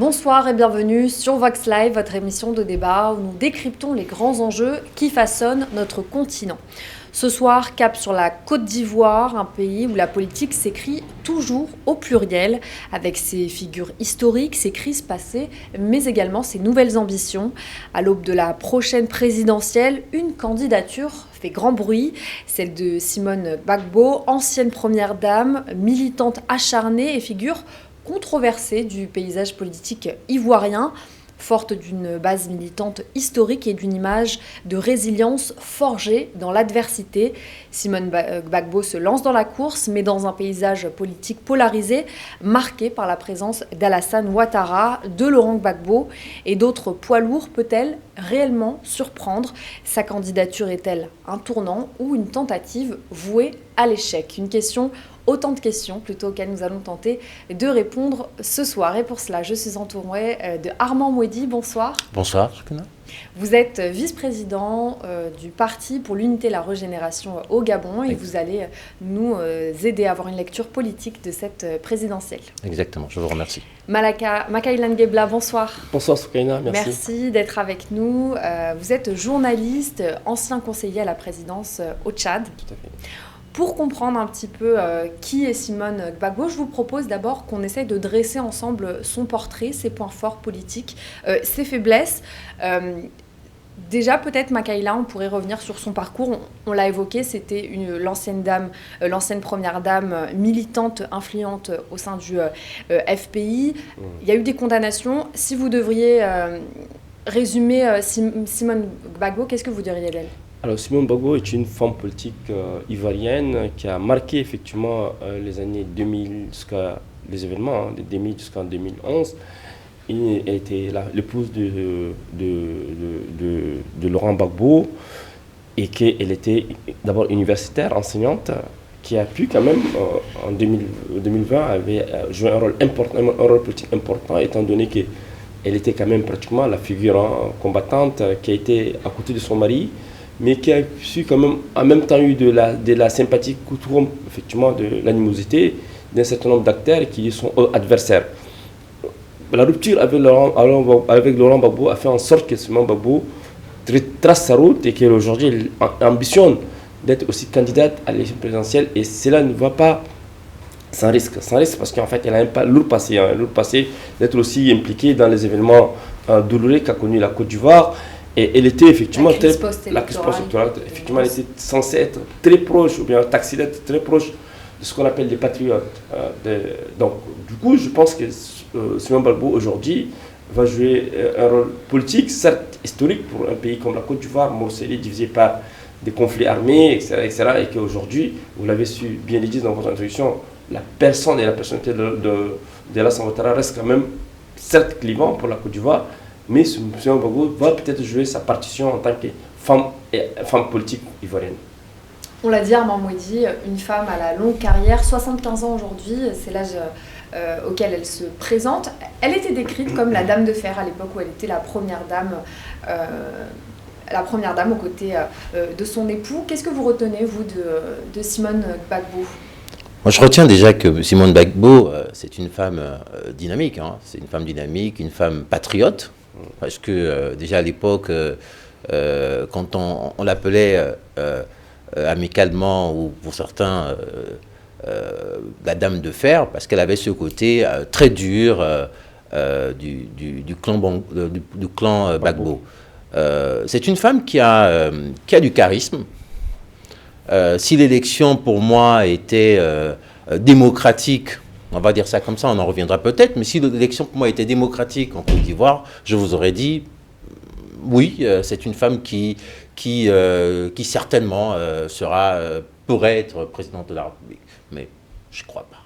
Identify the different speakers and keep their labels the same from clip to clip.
Speaker 1: Bonsoir et bienvenue sur Vox Live, votre émission de débat où nous décryptons les grands enjeux qui façonnent notre continent. Ce soir, cap sur la Côte d'Ivoire, un pays où la politique s'écrit toujours au pluriel, avec ses figures historiques, ses crises passées, mais également ses nouvelles ambitions. À l'aube de la prochaine présidentielle, une candidature fait grand bruit, celle de Simone Gbagbo, ancienne première dame, militante acharnée et figure controversée du paysage politique ivoirien. Forte d'une base militante historique et d'une image de résilience forgée dans l'adversité, Simone Gbagbo se lance dans la course, mais dans un paysage politique polarisé, marqué par la présence d'Alassane Ouattara, de Laurent Gbagbo et d'autres poids lourds. Peut-elle réellement surprendre? Sa candidature est-elle un tournant ou une tentative vouée à l'échec? Autant de questions plutôt auxquelles nous allons tenter de répondre ce soir. Et pour cela, je suis entourée de Armand Mouedi. Bonsoir.
Speaker 2: Bonsoir, Shukina.
Speaker 1: Vous êtes vice-président du Parti pour l'unité et la régénération au Gabon et vous allez nous aider à avoir une lecture politique de cette présidentielle.
Speaker 2: Exactement, je vous remercie.
Speaker 1: Makaïlan Gebla, bonsoir.
Speaker 3: Bonsoir Soukaina, merci.
Speaker 1: Merci d'être avec nous. Vous êtes journaliste, ancien conseiller à la présidence au Tchad.
Speaker 3: Tout à fait.
Speaker 1: Pour comprendre un petit peu qui est Simone Gbagbo, je vous propose d'abord qu'on essaye de dresser ensemble son portrait, ses points forts politiques, ses faiblesses. Déjà, peut-être, Makaïla, on pourrait revenir sur son parcours. On l'a évoqué, c'était l'ancienne première dame militante, influente au sein du FPI. Il y a eu des condamnations. Si vous devriez résumer Simone Gbagbo, qu'est-ce que vous diriez d'elle ?
Speaker 3: Alors Simone Gbagbo est une femme politique ivoirienne qui a marqué effectivement les années 2000 jusqu'à les événements de 2000 jusqu'en 2011. Elle a été l'épouse de Laurent Gbagbo et qu'elle était d'abord universitaire, enseignante, qui a pu quand même en 2020 avait joué un rôle politique important étant donné qu'elle était quand même pratiquement la figure combattante qui a été à côté de son mari, mais qui a su quand même, en même temps, eu de la sympathie, effectivement, de l'animosité d'un certain nombre d'acteurs qui sont adversaires. La rupture avec Laurent Gbagbo a fait en sorte que Simone Gbagbo trace sa route et qu'aujourd'hui, elle ambitionne d'être aussi candidate à l'élection présidentielle, et cela ne va pas sans risque parce qu'en fait, elle a un lourd passé d'être aussi impliquée dans les événements douloureux qu'a connu la Côte d'Ivoire. Et elle était effectivement la crise post-électorale, effectivement, elle était censée être très proche, ou bien taxée d'être très proche de ce qu'on appelle des patriotes. Donc, du coup, je pense que Simone Gbagbo aujourd'hui va jouer un rôle politique, certes historique pour un pays comme la Côte d'Ivoire, morcelé, divisé par des conflits armés, etc. Et qu'aujourd'hui, vous l'avez su bien le dire dans votre introduction, la personne et la personnalité de Alassane Ouattara reste quand même certes clivant pour la Côte d'Ivoire. Mais Simone Gbagbo va peut-être jouer sa partition en tant que femme politique ivoirienne.
Speaker 1: On l'a dit, Armand Mouedi, une femme à la longue carrière, 75 ans aujourd'hui, c'est l'âge auquel elle se présente. Elle était décrite comme la dame de fer à l'époque où elle était la première dame aux côtés de son époux. Qu'est-ce que vous retenez, vous, de Simone Gbagbo ?
Speaker 2: Moi, je retiens déjà que Simone Gbagbo, c'est une femme dynamique. C'est une femme dynamique, une femme patriote. Parce que déjà à l'époque, quand on l'appelait amicalement, ou pour certains, la dame de fer, parce qu'elle avait ce côté très dur du clan Gbagbo. C'est une femme qui a du charisme. Si l'élection pour moi était démocratique, on va dire ça comme ça, on en reviendra peut-être, mais si l'élection pour moi était démocratique en Côte d'Ivoire, je vous aurais dit, oui, c'est une femme qui certainement pourrait être présidente de la République. Mais je ne crois pas.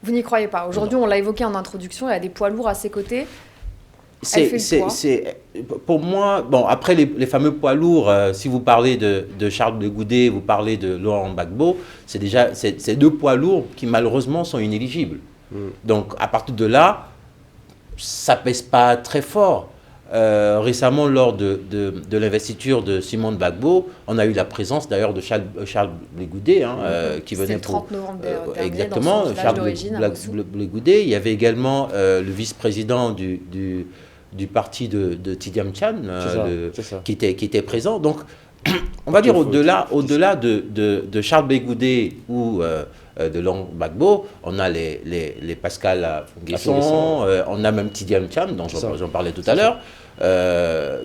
Speaker 1: Vous n'y croyez pas? Aujourd'hui, on l'a évoqué en introduction, elle a des poids lourds à ses côtés.
Speaker 2: Pour moi, bon, après les fameux poids lourds, si vous parlez de Charles de Goudet, vous parlez de Laurent Gbagbo, c'est déjà ces deux poids lourds qui malheureusement sont inéligibles. Donc à partir de là, ça pèse pas très fort. récemment, lors de l'investiture de Simone Gbagbo, on a eu la présence d'ailleurs de Charles Blé Goudé, qui venait pour...
Speaker 1: le 30 novembre dernier,
Speaker 2: exactement,
Speaker 1: dans son
Speaker 2: Charles
Speaker 1: d'origine,
Speaker 2: Blé Goudé. Il y avait également le vice-président du parti de Tidiane Chan, qui était présent. Donc, on va dire au-delà de Charles Blé Goudé ou de Laurent Gbagbo, on a les Pascal Nguesson, on a même Tidiane Chan, dont j'en parlais tout à l'heure.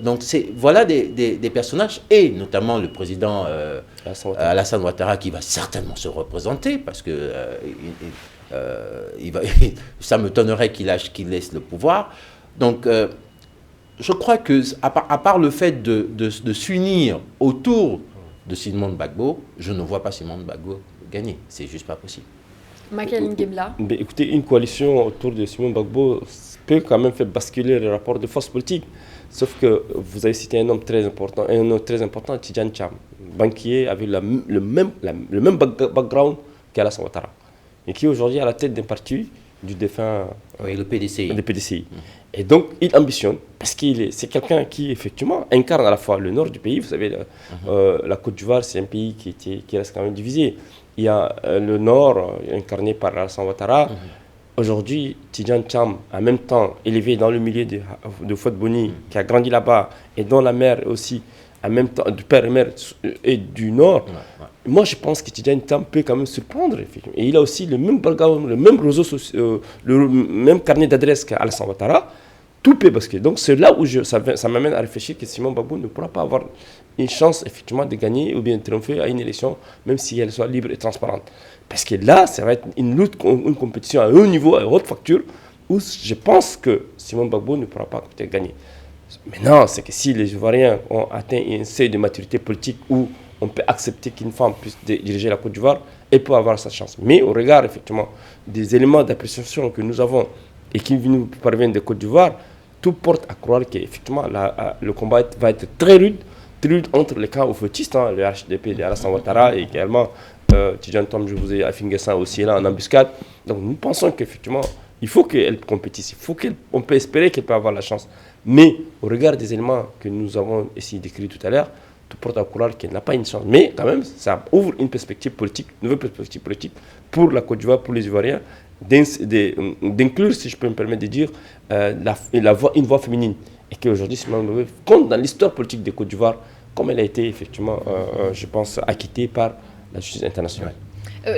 Speaker 2: Donc voilà des personnages, et notamment le président Alassane Ouattara, qui va certainement se représenter, parce que ça m'étonnerait qu'il laisse le pouvoir. Donc je crois que à part le fait de s'unir autour de Simone Gbagbo, je ne vois pas Simone Gbagbo gagner. C'est juste pas possible.
Speaker 1: Michael Ngemla.
Speaker 3: Écoutez, une coalition autour de Simone Gbagbo peut quand même faire basculer le rapport de force politique. Sauf que vous avez cité un homme très important, Tidiane Cham, banquier avec le même background qu'Alassane Ouattara, et qui aujourd'hui est à la tête d'un parti du défunt
Speaker 2: le PDCI.
Speaker 3: Et donc, il ambitionne, parce c'est quelqu'un qui, effectivement, incarne à la fois le nord du pays. Vous savez, la Côte d'Ivoire, c'est un pays qui reste quand même divisé. Il y a le nord, incarné par Alassane Ouattara. Aujourd'hui, Tidiane Cham, en même temps élevé dans le milieu de Fouad-Boni, qui a grandi là-bas, et dont la mère aussi, en même temps, du père et mère, et du nord. Moi, je pense que Tidiane Cham peut quand même surprendre. Effectivement. Et il a aussi le même background, le même réseau social, le même carnet d'adresses qu'Alassane Ouattara. Tout peut basculer. Donc, c'est là où ça m'amène à réfléchir que Simone Gbagbo ne pourra pas avoir une chance, effectivement, de gagner ou bien de triompher à une élection, même si elle soit libre et transparente. Parce que là, ça va être une lutte, une compétition à haut niveau, à haute facture, où je pense que Simone Gbagbo ne pourra pas gagner. Maintenant, c'est que si les Ivoiriens ont atteint un seuil de maturité politique où on peut accepter qu'une femme puisse diriger la Côte d'Ivoire, elle peut avoir sa chance. Mais au regard, effectivement, des éléments d'appréciation que nous avons et qui nous parviennent de Côte d'Ivoire, tout porte à croire qu'effectivement, le combat va être très rude entre les camps oufoutistes, le HDP de Alassane Ouattara et également Tidiane Cham, je vous ai affirmé ça aussi là en embuscade. Donc nous pensons qu'effectivement, il faut qu'elle compétisse, on peut espérer qu'elle peut avoir la chance. Mais au regard des éléments que nous avons essayé d'écrire tout à l'heure, tout porte à croire qu'elle n'a pas une chance. Mais quand même, ça ouvre une perspective politique, une nouvelle perspective politique pour la Côte d'Ivoire, pour les Ivoiriens, d'inclure, si je peux me permettre de dire, une voix féminine. Et qu'aujourd'hui, Simone Gbagbo compte dans l'histoire politique de Côte d'Ivoire, comme elle a été effectivement, je pense, acquittée par la justice internationale.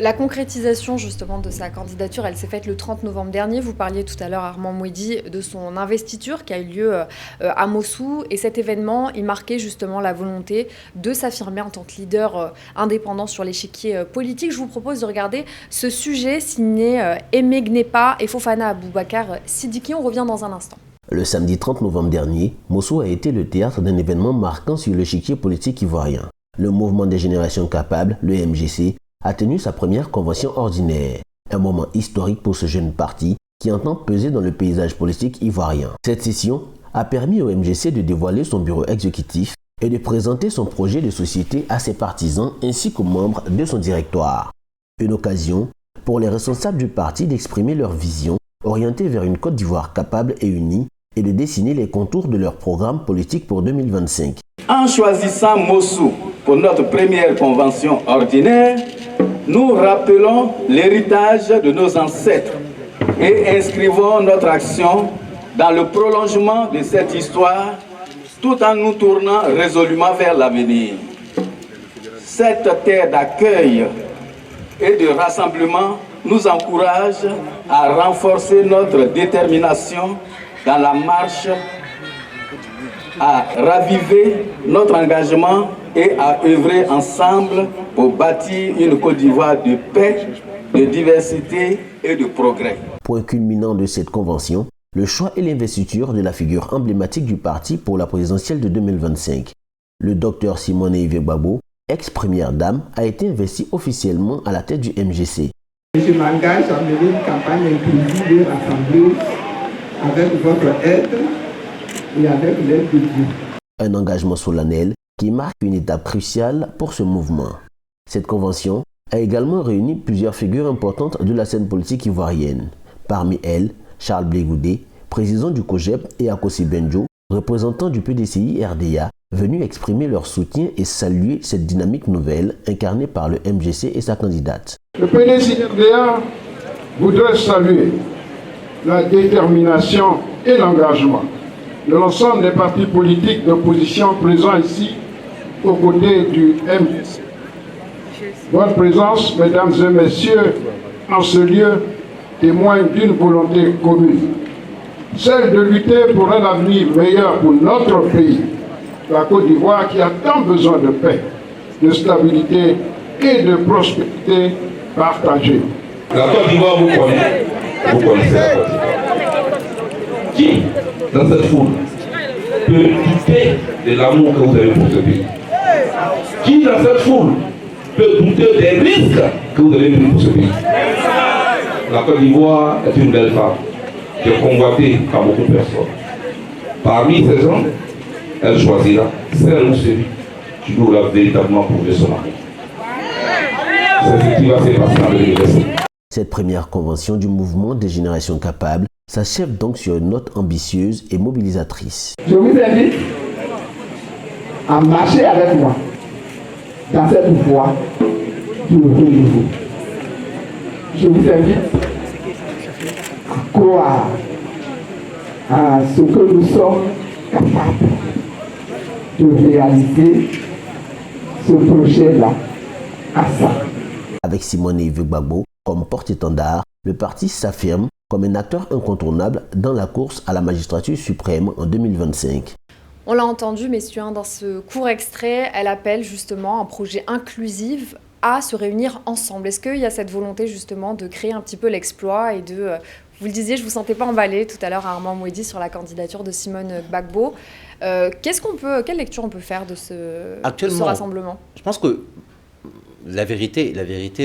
Speaker 1: La concrétisation justement de sa candidature, elle s'est faite le 30 novembre dernier. Vous parliez tout à l'heure, Armand Mouidi, de son investiture qui a eu lieu à Mossou. Et cet événement, il marquait justement la volonté de s'affirmer en tant que leader indépendant sur l'échiquier politique. Je vous propose de regarder ce sujet signé Aimé Gnepa et Fofana Aboubakar Sidiki. On revient dans un instant.
Speaker 4: Le samedi 30 novembre dernier, Mossou a été le théâtre d'un événement marquant sur l'échiquier politique ivoirien. Le mouvement des générations capables, le MGC, a tenu sa première convention ordinaire. Un moment historique pour ce jeune parti qui entend peser dans le paysage politique ivoirien. Cette session a permis au MGC de dévoiler son bureau exécutif et de présenter son projet de société à ses partisans ainsi qu'aux membres de son directoire. Une occasion pour les responsables du parti d'exprimer leur vision orientée vers une Côte d'Ivoire capable et unie et de dessiner les contours de leur programme politique pour 2025.
Speaker 5: En choisissant Mossou pour notre première convention ordinaire, nous rappelons l'héritage de nos ancêtres et inscrivons notre action dans le prolongement de cette histoire tout en nous tournant résolument vers l'avenir. Cette terre d'accueil et de rassemblement nous encourage à renforcer notre détermination dans la marche, à raviver notre engagement et à œuvrer ensemble pour bâtir une Côte d'Ivoire de paix, de diversité et de progrès.
Speaker 4: Point culminant de cette convention, le choix et l'investiture de la figure emblématique du parti pour la présidentielle de 2025. Le docteur Simone Gbagbo, ex-première dame, a été investi officiellement à la tête du MGC.
Speaker 6: Je m'engage à mener une campagne inclusive et rassemblée avec votre aide et avec l'aide de Dieu.
Speaker 4: Un engagement solennel qui marque une étape cruciale pour ce mouvement. Cette convention a également réuni plusieurs figures importantes de la scène politique ivoirienne. Parmi elles, Charles Blé Goudé, président du COJEP, et Akossi Benjo, représentants du PDCI RDA venus exprimer leur soutien et saluer cette dynamique nouvelle incarnée par le MGC et sa candidate.
Speaker 7: Le PDCI RDA voudrait saluer la détermination et l'engagement de l'ensemble des partis politiques d'opposition présents ici aux côtés du MGC. Votre présence, mesdames et messieurs, en ce lieu témoigne d'une volonté commune, celle de lutter pour un avenir meilleur pour notre pays, la Côte d'Ivoire qui a tant besoin de paix, de stabilité et de prospérité partagée.
Speaker 8: La Côte d'Ivoire vous connaît, vous connaissez la Côte d'Ivoire. Qui, dans cette foule, peut douter de l'amour que vous avez pour ce pays? Qui, dans cette foule, peut douter des risques que vous avez pris pour ce pays? La Côte d'Ivoire est une belle femme qui est convoitée par beaucoup de personnes. Parmi ces hommes, elle choisira celle ou celui qui doit véritablement prouver son amour. C'est ce qui va se passer en 2027.
Speaker 4: Cette première convention du mouvement des générations capables s'achève donc sur une note ambitieuse et mobilisatrice.
Speaker 6: Je vous invite à marcher avec moi dans cette voie du renouveau. Je vous invite à croire à ce que nous sommes capables de réaliser ce projet-là à ça.
Speaker 4: Avec Simone Yves Gbagbo comme porte-étendard, le parti s'affirme comme un acteur incontournable dans la course à la magistrature suprême en 2025.
Speaker 1: On l'a entendu, messieurs, dans ce court extrait, elle appelle justement un projet inclusif à se réunir ensemble. Est-ce qu'il y a cette volonté justement de créer un petit peu l'exploit et de... Vous le disiez, je ne vous sentais pas emballé tout à l'heure à Armand Mouedi sur la candidature de Simone Gbagbo. Quelle lecture on peut faire de ce rassemblement?
Speaker 2: Je pense que la vérité,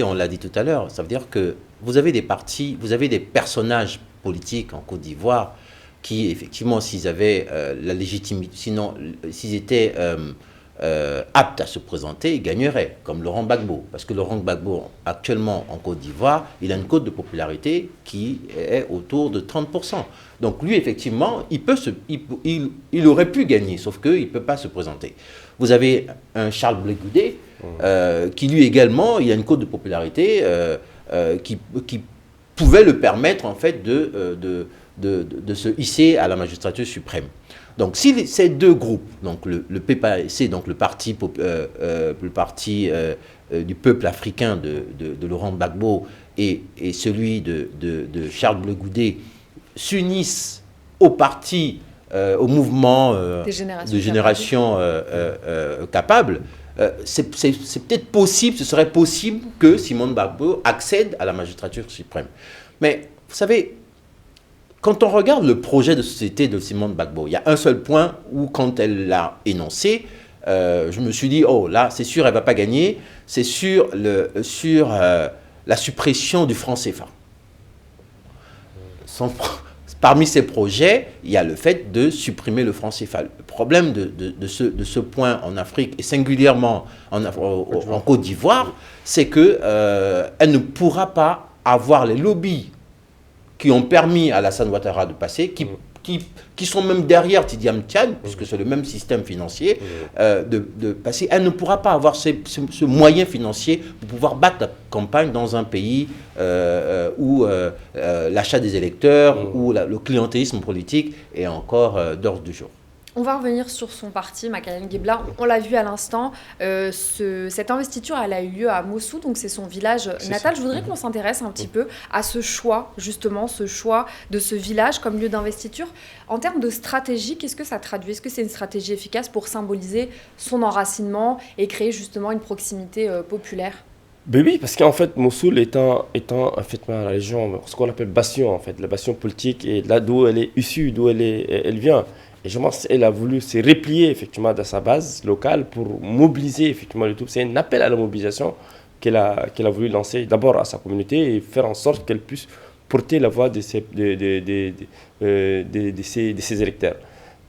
Speaker 2: on l'a dit tout à l'heure, ça veut dire que vous avez des partis, vous avez des personnages politiques en Côte d'Ivoire qui, effectivement, s'ils avaient la légitimité, sinon, s'ils étaient aptes à se présenter, ils gagneraient, comme Laurent Gbagbo. Parce que Laurent Gbagbo, actuellement en Côte d'Ivoire, il a une cote de popularité qui est autour de 30%. Donc lui, effectivement, il aurait pu gagner, sauf qu'il ne peut pas se présenter. Vous avez un Charles Blé Goudé, qui lui également, il a une cote de popularité qui pouvait le permettre, en fait, de se hisser à la magistrature suprême. Donc, si ces deux groupes, donc le PPAC, donc le parti du peuple africain de Laurent Gbagbo et celui de Charles Blé Goudé s'unissent au parti, au mouvement de génération capable, c'est peut-être possible, ce serait possible que Simone Gbagbo accède à la magistrature suprême. Mais, vous savez, quand on regarde le projet de société de Simone Gbagbo, il y a un seul point où, quand elle l'a énoncé, je me suis dit, oh là, c'est sûr, elle ne va pas gagner, c'est sur la suppression du franc CFA. Parmi ces projets, il y a le fait de supprimer le franc CFA. Le problème de ce point en Afrique, et singulièrement en Côte d'Ivoire, c'est qu'elle ne pourra pas avoir les lobbies qui ont permis à Alassane Ouattara de passer, qui sont même derrière Tidiane Mtiane, puisque c'est le même système financier, de passer. Elle ne pourra pas avoir ce moyen financier pour pouvoir battre la campagne dans un pays où l'achat des électeurs, où le clientélisme politique est encore d'ordre du jour.
Speaker 1: On va revenir sur son parti, Makayane Guebla. On l'a vu à l'instant, cette investiture, elle a eu lieu à Mossou, donc c'est son village natal. Je voudrais qu'on s'intéresse un petit peu à ce choix, justement, ce choix de ce village comme lieu d'investiture. En termes de stratégie, qu'est-ce que ça traduit? Est-ce que c'est une stratégie efficace pour symboliser son enracinement et créer justement une proximité populaire?
Speaker 3: Ben oui, parce qu'en fait, Mossoul étant en fait, la région, ce qu'on appelle bastion, en fait, la bastion politique, et là d'où elle est issue, d'où elle vient. Et je pense qu'elle a voulu se replier effectivement dans sa base locale pour mobiliser effectivement le tout. C'est un appel à la mobilisation qu'elle a voulu lancer d'abord à sa communauté et faire en sorte qu'elle puisse porter la voix de ses électeurs.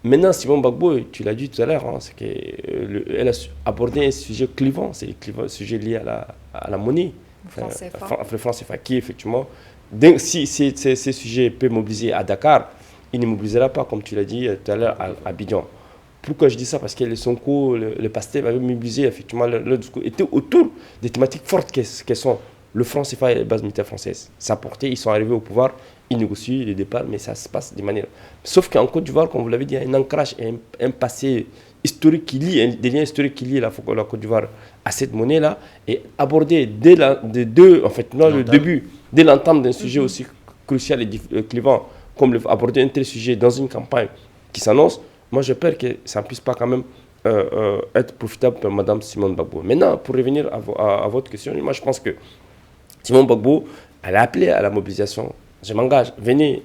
Speaker 3: Maintenant, Simone Gbagbo, tu l'as dit tout à l'heure, c'est qu'elle a abordé un sujet clivant, c'est le sujet lié à la monnaie, le franc CFA, qui effectivement, si ces sujets peuvent mobiliser à Dakar, il ne mobilisera pas, comme tu l'as dit tout à l'heure, à Abidjan. Pourquoi je dis ça? Parce que les Sonko, le PASTEF avaient mobilisé, effectivement, leur discours était autour des thématiques fortes qu'elles sont le franc CFA et les bases militaires françaises. Ça portait, ils sont arrivés au pouvoir, ils négocient le départ, mais ça se passe de manière... Sauf qu'en Côte d'Ivoire, comme vous l'avez dit, il y a un ancrage, un passé historique qui lie, des liens historiques qui lient la Côte d'Ivoire à cette monnaie-là, et aborder dès le début, dès l'entame d'un sujet aussi crucial et clivant, comme aborder un tel sujet dans une campagne qui s'annonce, moi j'ai peur que ça ne puisse pas quand même être profitable pour Mme Simone Gbagbo. Maintenant, pour revenir à votre question, moi je pense que Simone Gbagbo, elle a appelé à la mobilisation. Je m'engage, venez,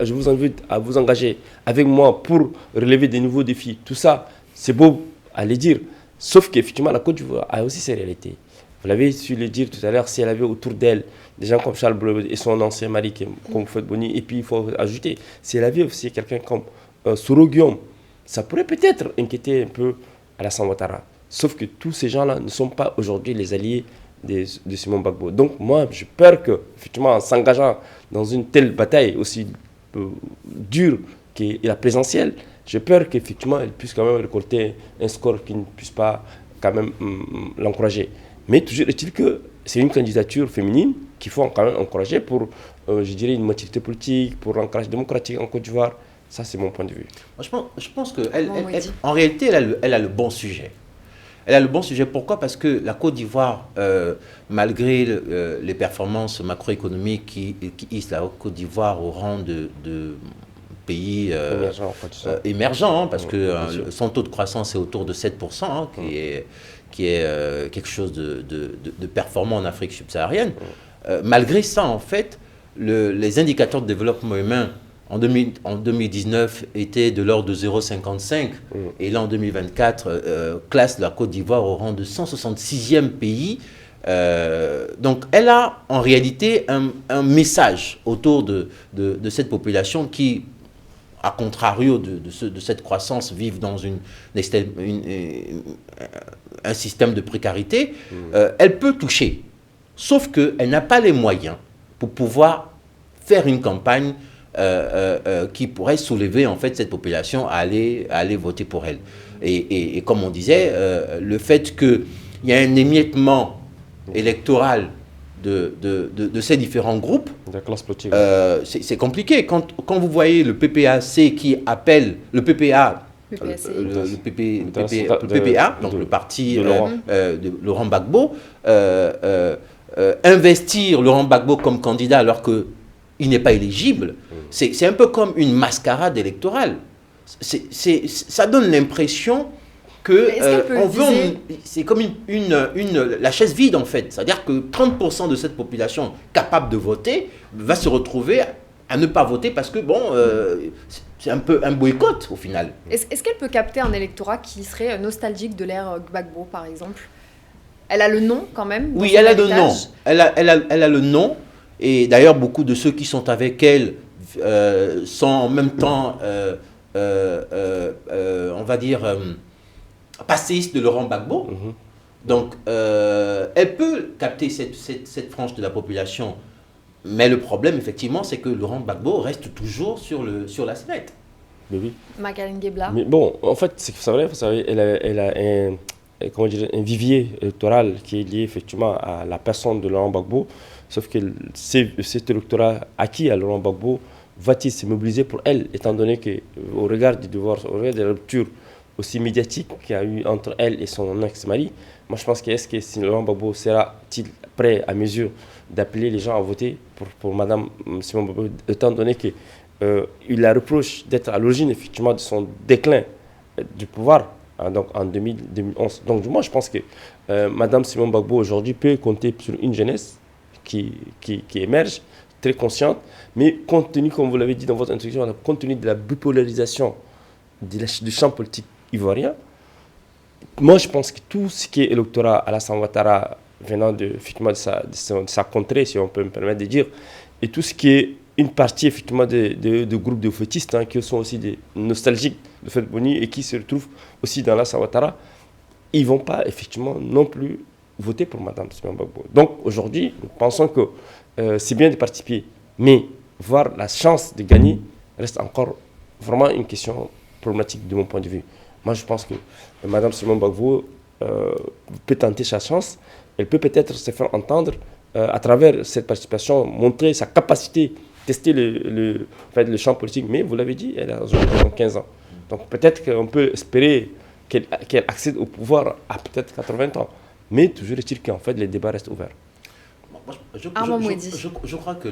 Speaker 3: je vous invite à vous engager avec moi pour relever des nouveaux défis. Tout ça, c'est beau à le dire. Sauf qu'effectivement, la Côte d'Ivoire a aussi ses réalités. Vous l'avez su le dire tout à l'heure, si elle avait autour d'elle des gens comme Charles Bleu et son ancien mari, comme Fouad Boni, et puis il faut ajouter, si elle avait aussi quelqu'un comme Soro Guillaume, ça pourrait peut-être inquiéter un peu Alassane Ouattara. Sauf que tous ces gens-là ne sont pas aujourd'hui les alliés de Simone Gbagbo. Donc moi, j'ai peur qu'effectivement, en s'engageant dans une telle bataille aussi dure qu'est la présentielle, j'ai peur qu'effectivement, elle puisse quand même récolter un score qui ne puisse pas quand même l'encourager. Mais toujours est-il que c'est une candidature féminine qu'il faut quand même encourager pour, je dirais, une maturité politique, pour l'ancrage démocratique en Côte d'Ivoire. Ça, c'est mon point de vue.
Speaker 2: Je pense qu'en réalité, elle a le bon sujet. Elle a le bon sujet. Pourquoi? Parce que la Côte d'Ivoire, malgré les performances macroéconomiques qui hissent la Côte d'Ivoire au rang de pays émergents, parce que son taux de croissance est autour de 7%, hein, qui est quelque chose de performant en Afrique subsaharienne. Malgré ça, en fait, les indicateurs de développement humain en 2019 étaient de l'ordre de 0,55 et là en 2024 classe la Côte d'Ivoire au rang de 166e pays. Donc elle a en réalité un message autour de cette population qui, à contrario de cette croissance, vivent dans un système de précarité. Elle peut toucher, sauf qu'elle n'a pas les moyens pour pouvoir faire une campagne qui pourrait soulever en fait cette population à aller voter pour elle. Et comme on disait, le fait qu'il y a un émiettement électoral de ces différents groupes, c'est compliqué. Quand vous voyez le PPAC qui appelle le PPA, le PPA, donc le parti de Laurent Gbagbo, investir Laurent Gbagbo comme candidat alors qu'il n'est pas éligible, c'est un peu comme une mascarade électorale. Ça donne l'impression que c'est comme la chaise vide en fait. C'est-à-dire que 30% de cette population capable de voter va se retrouver à ne pas voter parce que c'est un peu un boycott au final.
Speaker 1: Est-ce qu'elle peut capter un électorat qui serait nostalgique de l'ère Gbagbo par exemple? Elle a le nom quand même.
Speaker 2: Oui, elle a le nom. Elle a le nom. Et d'ailleurs, beaucoup de ceux qui sont avec elle sont en même temps, on va dire, passéistes de Laurent Gbagbo. Donc, elle peut capter cette frange de la population. Mais le problème, effectivement, c'est que Laurent Gbagbo reste toujours sur la sellette.
Speaker 3: Mais oui.
Speaker 1: Makarine Guebla.
Speaker 3: Mais bon, en fait, c'est vrai, vous savez, elle a un vivier électoral qui est lié effectivement à la personne de Laurent Gbagbo. Sauf que cet électorat acquis à Laurent Gbagbo va-t-il se mobiliser pour elle, étant donné qu'au regard du devoir, au regard de la rupture aussi médiatique qu'il y a eu entre elle et son ex-mari, moi je pense que Laurent Gbagbo sera-t-il prêt à mesure d'appeler les gens à voter pour Mme Simone Gbagbo, étant donné qu'il la reproche d'être à l'origine effectivement de son déclin du pouvoir, hein, donc en 2011. Donc moi je pense que Mme Simone Gbagbo aujourd'hui peut compter sur une jeunesse qui émerge, très consciente, mais compte tenu, comme vous l'avez dit dans votre introduction, compte tenu de la bipolarisation du champ politique ivoirien, moi je pense que tout ce qui est électorat Alassane Ouattara venant effectivement de sa contrée, si on peut me permettre de dire, et tout ce qui est une partie effectivement de groupes de fétistes qui sont aussi des nostalgiques de Fouad Boni et qui se retrouvent aussi dans Alassane Ouattara, ils ne vont pas effectivement non plus voter pour Mme Simone Gbagbo. Donc aujourd'hui, nous pensons que c'est bien de participer, mais voir la chance de gagner reste encore vraiment une question problématique de mon point de vue. Moi, je pense que Mme Simone Gbagbo peut tenter sa chance. Elle peut peut-être se faire entendre à travers cette participation, montrer sa capacité, tester le champ politique. Mais vous l'avez dit, elle a 15 ans. Donc peut-être qu'on peut espérer qu'elle accède au pouvoir à peut-être 80 ans. Mais toujours est-il qu'en fait, les débats restent ouverts.
Speaker 2: Je crois que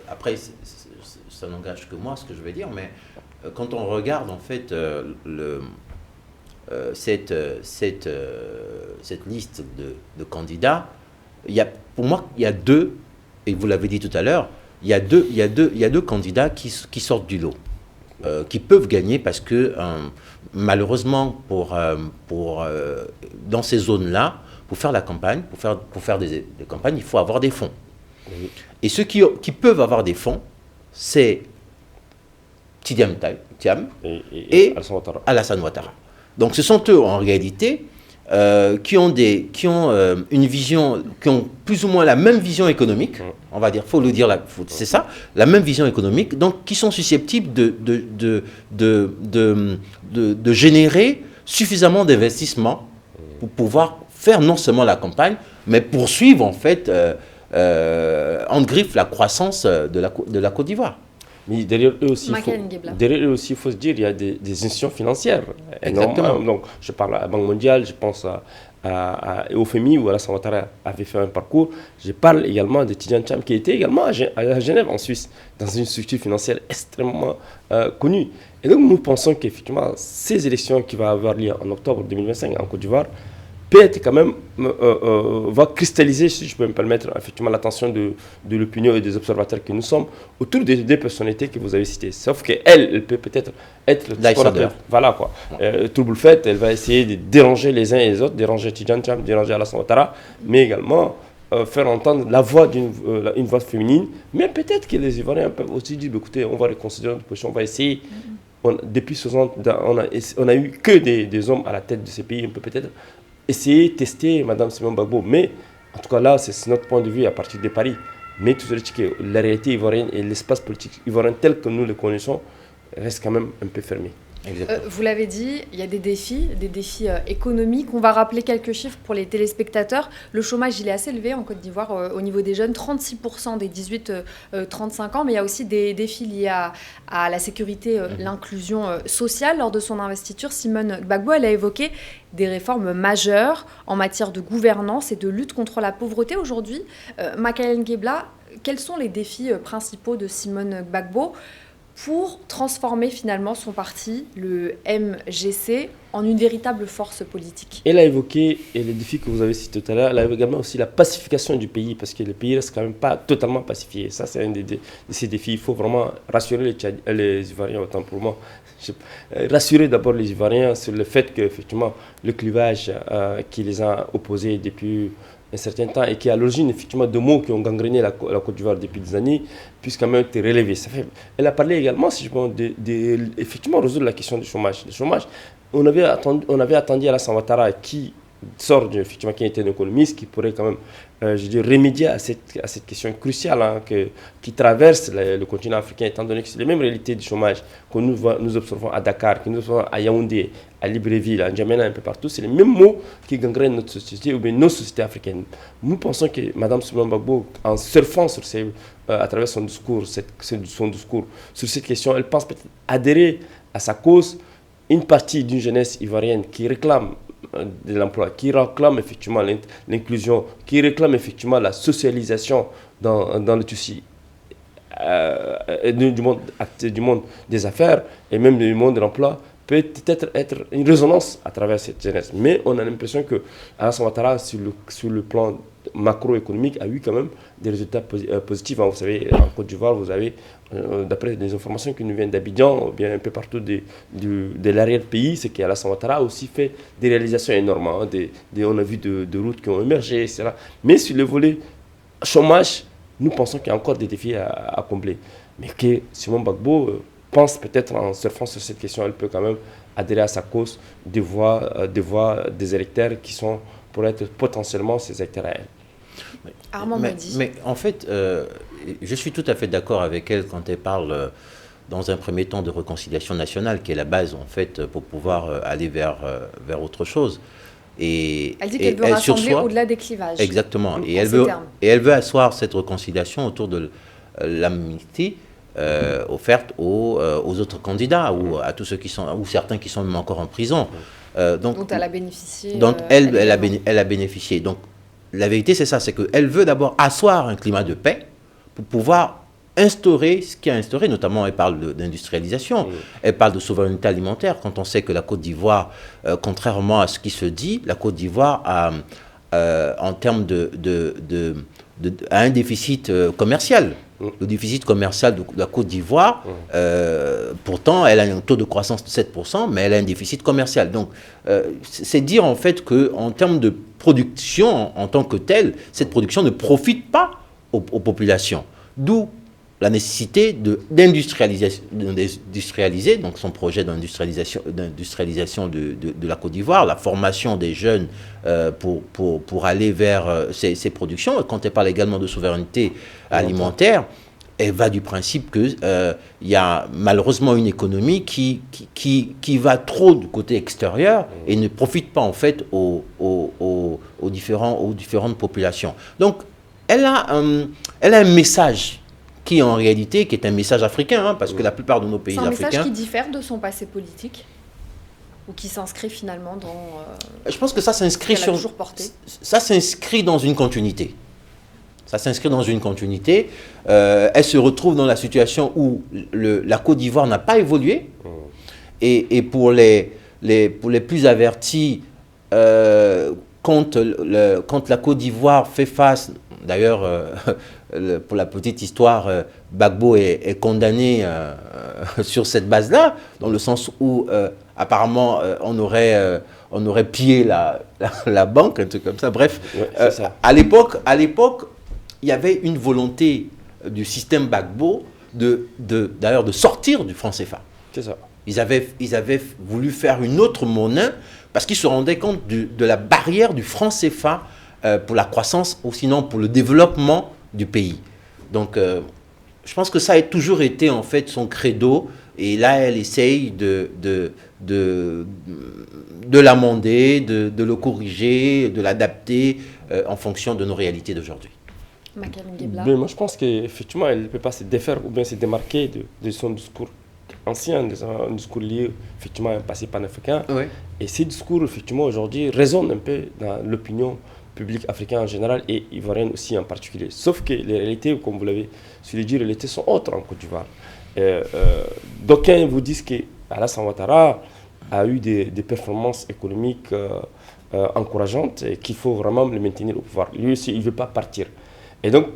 Speaker 2: après, ça n'engage que moi ce que je vais dire, mais quand on regarde en fait cette liste de candidats, pour moi, il y a deux, et vous l'avez dit tout à l'heure, il y a deux candidats qui sortent du lot, qui peuvent gagner parce que malheureusement, dans ces zones-là, pour faire la campagne, pour faire des campagnes, il faut avoir des fonds. Oui. Et ceux qui peuvent avoir des fonds, c'est Thiam et Alassane Ouattara. Donc ce sont eux, en réalité, qui ont une vision, qui ont plus ou moins la même vision économique, on va dire, faut le dire, c'est ça, la même vision économique, donc qui sont susceptibles de générer suffisamment d'investissements pour pouvoir faire non seulement la campagne, mais poursuivre en fait en griffe la croissance de la Côte d'Ivoire.
Speaker 3: Mais derrière eux aussi, il faut se dire, il y a des institutions financières. Exactement. Donc, je parle à la Banque mondiale, je pense à FMI où Alassane Ouattara avait fait un parcours. Je parle également de Tidjane Thiam qui était également à Genève, en Suisse, dans une structure financière extrêmement connue. Et donc, nous pensons qu'effectivement, ces élections qui vont avoir lieu en octobre 2025 en Côte d'Ivoire, peut être quand même, va cristalliser, si je peux me permettre, effectivement l'attention de l'opinion et des observateurs que nous sommes autour des deux personnalités que vous avez citées. Sauf qu'elle peut peut-être être voilà quoi. Trouble fait, elle va essayer de déranger les uns et les autres, déranger Tidjane Thiam, déranger Alassane Ouattara, mais également faire entendre la voix une voix féminine. Mais peut-être que les Ivoiriens peuvent aussi dire, écoutez, on va reconsidérer notre position, on va essayer. Depuis 60 ans, on a eu que des hommes à la tête de ces pays, on peut peut-être essayer, tester Mme Simone Gbagbo. Mais en tout cas là, c'est notre point de vue à partir de Paris. Mais tout est que la réalité ivoirienne et l'espace politique ivoirien tel que nous le connaissons reste quand même un peu fermé.
Speaker 1: Vous l'avez dit, il y a des défis économiques. On va rappeler quelques chiffres pour les téléspectateurs. Le chômage, il est assez élevé en Côte d'Ivoire au niveau des jeunes, 36% des 18-35 ans. Mais il y a aussi des défis liés à la sécurité, l'inclusion sociale. Lors de son investiture, Simone Gbagbo, elle a évoqué des réformes majeures en matière de gouvernance et de lutte contre la pauvreté. Aujourd'hui, Makaël Ngebla, quels sont les défis principaux de Simone Gbagbo pour transformer finalement son parti, le MGC, en une véritable force politique?
Speaker 3: Elle a évoqué les défis que vous avez cités tout à l'heure. Elle a également aussi la pacification du pays, parce que le pays reste quand même pas totalement pacifié. Ça, c'est un de ces défis. Il faut vraiment rassurer les Ivoiriens, autant pour moi. Rassurer d'abord les Ivoiriens sur le fait qu'effectivement, le clivage qui les a opposés depuis un certain temps et qui est à l'origine effectivement de mots qui ont gangréné la Côte d'Ivoire depuis des années, puisse quand même être relevé. Elle a parlé également, si je peux effectivement résoudre la question du chômage. Le chômage, on avait attendu Alassane Ouattara qui sort effectivement qui était un économiste, qui pourrait quand même remédier à cette question cruciale qui traverse le continent africain, étant donné que c'est les mêmes réalités du chômage que nous observons à Dakar, que nous observons à Yaoundé, à Libreville, à N'Djamena, un peu partout. C'est les mêmes mots qui gangrènent notre société ou bien nos sociétés africaines. Nous pensons que Mme Simone Gbagbo, en surfant à travers son discours, sur cette question, elle pense peut-être adhérer à sa cause une partie d'une jeunesse ivoirienne qui réclame de l'emploi, qui réclame effectivement l'inclusion, qui réclame effectivement la socialisation dans le tissu du monde des affaires et même du monde de l'emploi, peut peut-être être une résonance à travers cette jeunesse. Mais on a l'impression que Alassane Ouattara, sur le plan macroéconomique, a eu quand même des résultats positifs. Vous savez, en Côte d'Ivoire, vous avez, d'après les informations qui nous viennent d'Abidjan, bien un peu partout de l'arrière-pays, c'est qu'Alassane Ouattara a aussi fait des réalisations énormes. On a vu de routes qui ont émergé, etc. Mais sur le volet chômage, nous pensons qu'il y a encore des défis à combler. Mais que Simone Gbagbo pense peut-être, en surfant sur cette question, elle peut quand même adhérer à sa cause des voix des électeurs qui sont pour être potentiellement ses électeurs à elle.
Speaker 1: Armand Madi.
Speaker 2: Mais en fait, je suis tout à fait d'accord avec elle quand elle parle dans un premier temps de réconciliation nationale, qui est la base en fait pour pouvoir aller vers autre chose.
Speaker 1: Elle dit qu'elle veut rassembler au-delà des clivages.
Speaker 2: Exactement. Et elle veut asseoir cette réconciliation autour de l'amitié offerte aux autres candidats ou à tous ceux qui sont, ou certains qui sont même encore en prison.
Speaker 1: Dont elle a bénéficié.
Speaker 2: Donc elle a bénéficié. Donc la vérité c'est ça, c'est qu'elle veut d'abord asseoir un climat de paix pour pouvoir instaurer ce qui a instauré, notamment elle parle d'industrialisation, elle parle de souveraineté alimentaire, quand on sait que la Côte d'Ivoire, contrairement à ce qui se dit, la Côte d'Ivoire a, en termes a un déficit commercial. Le déficit commercial de la Côte d'Ivoire, pourtant, elle a un taux de croissance de 7%, mais elle a un déficit commercial. Donc, c'est dire en fait qu'en termes de production en tant que telle, cette production ne profite pas aux populations. D'où la nécessité d'industrialiser, donc son projet d'industrialisation de la Côte d'Ivoire, la formation des jeunes pour aller vers ces productions. Et quand elle parle également de souveraineté alimentaire, elle va du principe qu'il y a malheureusement une économie qui va trop du côté extérieur et ne profite pas en fait aux différentes populations. Donc, elle a un message qui en réalité est un message africain, parce que la plupart de nos pays africains...
Speaker 1: C'est un message qui diffère de son passé politique ou qui s'inscrit finalement dans...
Speaker 2: je pense que ça s'inscrit ça s'inscrit dans une continuité. Ça s'inscrit dans une continuité. Elle se retrouve dans la situation où la Côte d'Ivoire n'a pas évolué. Et pour les plus avertis, quand la Côte d'Ivoire fait face... D'ailleurs, pour la petite histoire, Gbagbo est condamné sur cette base-là, dans le sens où apparemment on aurait pillé la banque, un truc comme ça. Bref, à l'époque, il y avait une volonté du système Gbagbo d'ailleurs de sortir du franc CFA.
Speaker 3: C'est ça.
Speaker 2: Ils avaient voulu faire une autre monnaie parce qu'ils se rendaient compte de la barrière du franc CFA pour la croissance ou sinon pour le développement du pays. Donc, je pense que ça a toujours été en fait son credo. Et là, elle essaye de l'amender, de le corriger, de l'adapter en fonction de nos réalités d'aujourd'hui.
Speaker 3: Moi, je pense qu'effectivement, elle ne peut pas se défaire ou bien se démarquer de son discours ancien, un discours lié effectivement à un passé panafricain. Oui. Et ces discours, effectivement, aujourd'hui, résonnent un peu dans l'opinion public africain en général et ivoirienne aussi en particulier. Sauf que les réalités, comme vous l'avez su le dire, les réalités sont autres en Côte d'Ivoire. D'aucuns vous disent qu'Alassane Ouattara a eu des performances économiques encourageantes et qu'il faut vraiment le maintenir au pouvoir. Lui aussi, il ne veut pas partir. Et donc,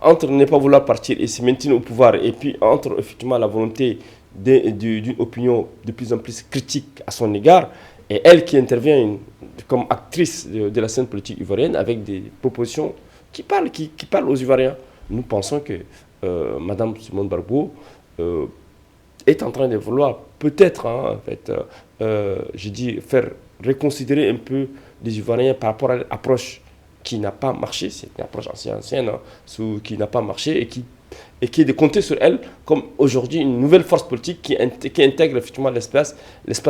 Speaker 3: entre ne pas vouloir partir et se maintenir au pouvoir, et puis entre effectivement la volonté d'une opinion de plus en plus critique à son égard, et elle qui intervient comme actrice de la scène politique ivoirienne avec des propositions qui parlent aux Ivoiriens. Nous pensons que Mme Simone Gbagbo est en train de vouloir peut-être, faire reconsidérer un peu les Ivoiriens par rapport à l'approche qui n'a pas marché, c'est une approche ancienne, qui n'a pas marché et qui est de compter sur elle comme aujourd'hui une nouvelle force politique qui intègre effectivement l'espace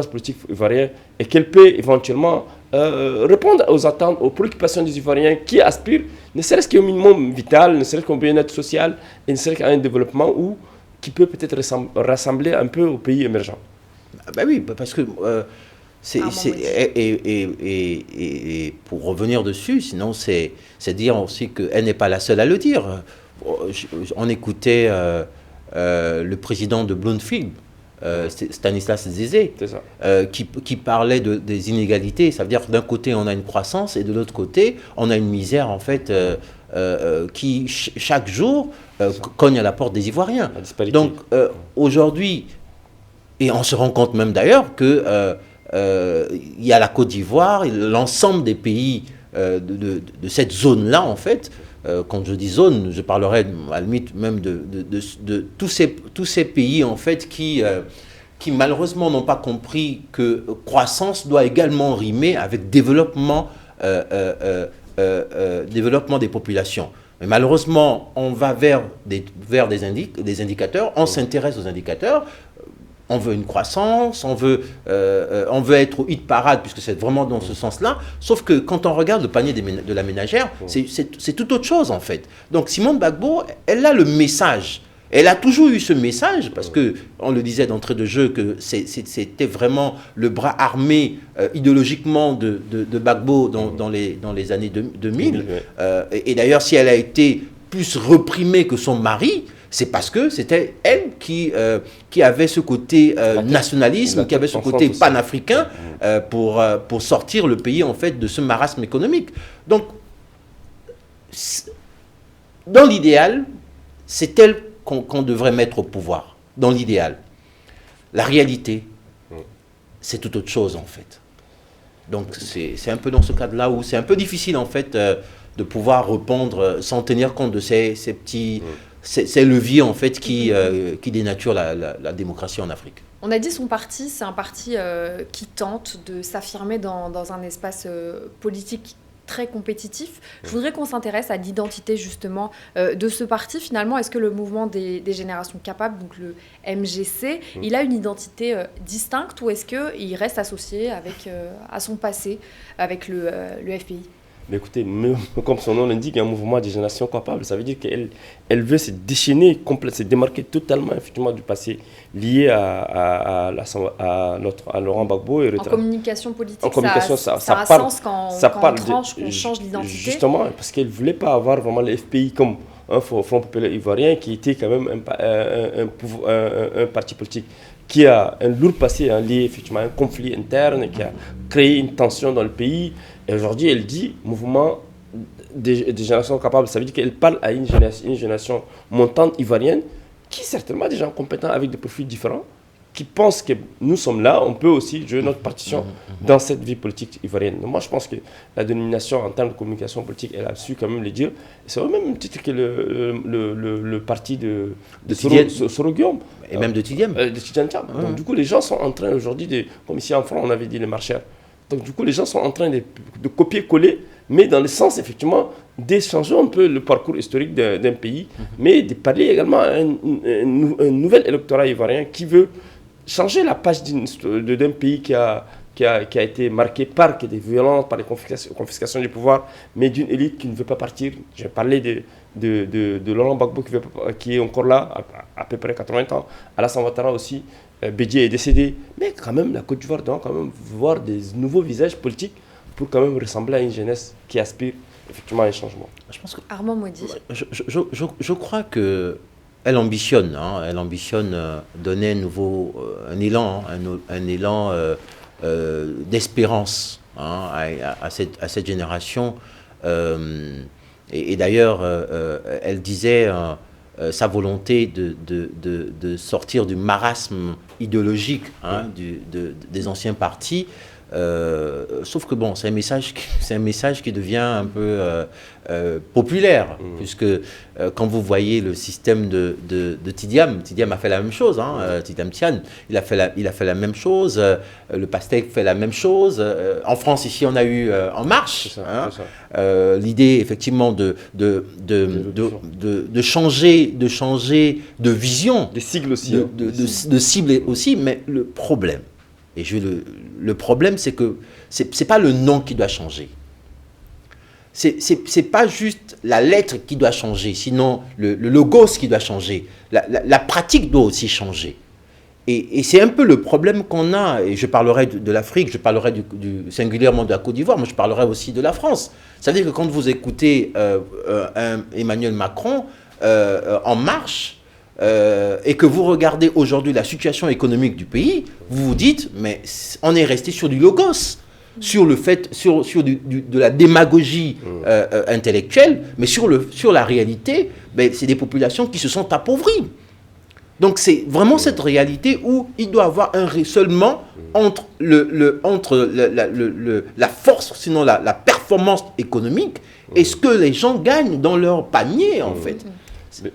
Speaker 3: politique ivoirien et qu'elle peut éventuellement répondre aux attentes, aux préoccupations des Ivoiriens qui aspirent, ne serait-ce qu'au minimum vital, ne serait-ce qu'au bien-être social et ne serait-ce qu'à un développement qui peut peut-être rassembler un peu aux pays émergents.
Speaker 2: Ben oui, parce que... Et pour revenir dessus, sinon c'est dire aussi qu'elle n'est pas la seule à le dire. On écoutait le président de Bloomfield, Stanislas Zézé, qui parlait des inégalités. Ça veut dire que d'un côté on a une croissance et de l'autre côté on a une misère en fait qui chaque jour cogne à la porte des Ivoiriens. Donc aujourd'hui, et on se rend compte même d'ailleurs que il y a la Côte d'Ivoire, l'ensemble des pays de cette zone-là, en fait. Quand je dis zone, je parlerai à la limite même de tous ces pays, en fait, qui malheureusement n'ont pas compris que croissance doit également rimer avec développement des populations. Mais malheureusement, on va vers des indicateurs, on s'intéresse aux indicateurs, on veut une croissance, on veut être au hit parade, puisque c'est vraiment dans ce sens-là. Sauf que quand on regarde le panier de la ménagère, c'est tout autre chose en fait. Donc Simone Gbagbo, elle a le message. Elle a toujours eu ce message, parce qu'on le disait d'entrée de jeu, que c'était vraiment le bras armé idéologiquement de Gbagbo dans les années 2000. Et d'ailleurs, si elle a été plus reprimée que son mari, c'est parce que c'était elle qui avait ce côté nationalisme, qui avait ce côté panafricain pour sortir le pays en fait de ce marasme économique. Donc, dans l'idéal, c'est elle qu'on devrait mettre au pouvoir, dans l'idéal. La réalité, c'est tout autre chose en fait. Donc c'est un peu dans ce cadre-là où c'est un peu difficile en fait de pouvoir répondre sans tenir compte de ces petits leviers en fait qui dénaturent la démocratie en Afrique.
Speaker 1: On a dit son parti, c'est un parti qui tente de s'affirmer dans un espace politique très compétitif. Je voudrais qu'on s'intéresse à l'identité justement de ce parti. Finalement, est-ce que le mouvement des générations capables, donc le MGC, il a une identité distincte ou est-ce qu'il reste associé à son passé avec le FPI?
Speaker 3: Mais écoutez, comme son nom l'indique, un mouvement des générations capables, ça veut dire qu'elle veut se déchaîner, se démarquer totalement effectivement du passé lié à Laurent Gbagbo.
Speaker 1: En communication politique, ça a
Speaker 3: parle,
Speaker 1: sens quand on tranche, qu'on change d'identité.
Speaker 3: Justement, parce qu'elle ne voulait pas avoir vraiment le FPI comme un Front populaire ivoirien qui était quand même un parti politique qui a un lourd passé lié effectivement à un conflit interne, qui a créé une tension dans le pays. Et aujourd'hui, elle dit mouvement des générations capables. Ça veut dire qu'elle parle à une génération montante ivoirienne qui est certainement des gens compétents avec des profils différents, qui pensent que nous sommes là, on peut aussi jouer notre partition dans cette vie politique ivoirienne. Donc moi, je pense que la dénomination en termes de communication politique, elle a su quand même le dire. C'est au même titre que le parti de Soro Guillaume.
Speaker 2: Et même de Tidiane.
Speaker 3: Donc du coup, les gens sont en train aujourd'hui, comme ici en France, on avait dit les marcheurs. Donc du coup, les gens sont en train de copier-coller, mais dans le sens, effectivement, d'échanger un peu le parcours historique d'un pays, mais de parler également à un nouvel électorat ivoirien qui veut changer la page d'un pays qui a été marqué par des violences, par des confiscations du pouvoir, mais d'une élite qui ne veut pas partir. J'ai parlé de Laurent Gbagbo qui est encore là, à peu près 80 ans, Alassane Ouattara aussi. Bédié est décédé, mais quand même la Côte d'Ivoire doit quand même voir des nouveaux visages politiques pour quand même ressembler à une jeunesse qui aspire effectivement à un changement.
Speaker 2: Je pense que
Speaker 1: Armand Maudit.
Speaker 2: Je crois que elle ambitionne donner un élan d'espérance à cette génération. Et d'ailleurs, elle disait sa volonté de sortir du marasme idéologique des anciens partis. Sauf que bon, c'est un message qui devient un peu populaire, puisque quand vous voyez le système de Tidiane a fait la même chose, Tidiane Tian, il a fait la même chose, le PASTEF fait la même chose. En France, ici, on a eu En Marche, l'idée effectivement de changer de vision,
Speaker 3: des sigles aussi,
Speaker 2: de cible aussi, mais le problème. Et le problème, c'est que c'est pas le nom qui doit changer. C'est pas juste la lettre qui doit changer, sinon le logos qui doit changer. La pratique doit aussi changer. Et c'est un peu le problème qu'on a. Et je parlerai de l'Afrique, je parlerai singulièrement de la Côte d'Ivoire, mais je parlerai aussi de la France. C'est-à-dire que quand vous écoutez Emmanuel Macron En Marche, et que vous regardez aujourd'hui la situation économique du pays, vous vous dites, mais on est resté sur du logos, sur de la démagogie intellectuelle, mais sur la réalité, c'est des populations qui se sont appauvries. Donc c'est vraiment cette réalité où il doit y avoir un seulement entre la force, sinon la performance économique, et ce que les gens gagnent dans leur panier en fait.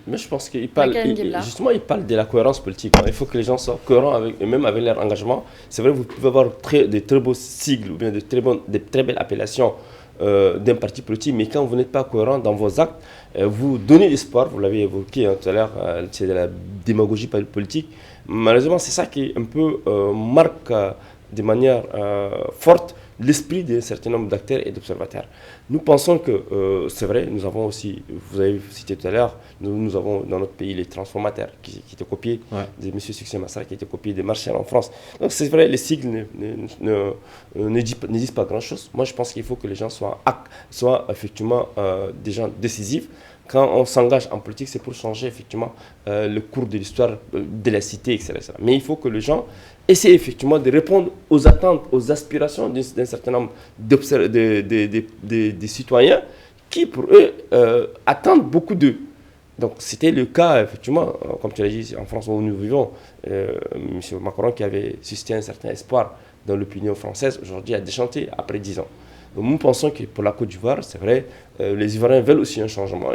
Speaker 3: Mais je pense qu'il parle, justement, il parle de la cohérence politique. Il faut que les gens soient cohérents même avec leur engagement. C'est vrai, vous pouvez avoir des très beaux sigles ou bien de très belles appellations d'un parti politique, mais quand vous n'êtes pas cohérent dans vos actes, vous donnez l'espoir, vous l'avez évoqué tout à l'heure, c'est de la démagogie politique. Malheureusement, c'est ça qui un peu marque de manière forte l'esprit d'un certain nombre d'acteurs et d'observateurs. Nous pensons que c'est vrai, nous avons aussi, vous avez cité tout à l'heure, nous avons dans notre pays les transformateurs qui étaient copiés, des M. Succès Massara qui étaient copiés des Marshall en France. Donc c'est vrai, les sigles ne disent pas grand-chose. Moi je pense qu'il faut que les gens soient effectivement des gens décisifs. Quand on s'engage en politique, c'est pour changer effectivement le cours de l'histoire de la cité, etc., etc. Mais il faut que les gens essaient effectivement de répondre aux attentes, aux aspirations d'un certain nombre des citoyens qui, pour eux, attendent beaucoup d'eux. Donc c'était le cas, effectivement, comme tu l'as dit, en France où nous vivons, M. Macron qui avait suscité un certain espoir dans l'opinion française, aujourd'hui a déchanté après 10 ans. Donc nous pensons que pour la Côte d'Ivoire, c'est vrai, les Ivoiriens veulent aussi un changement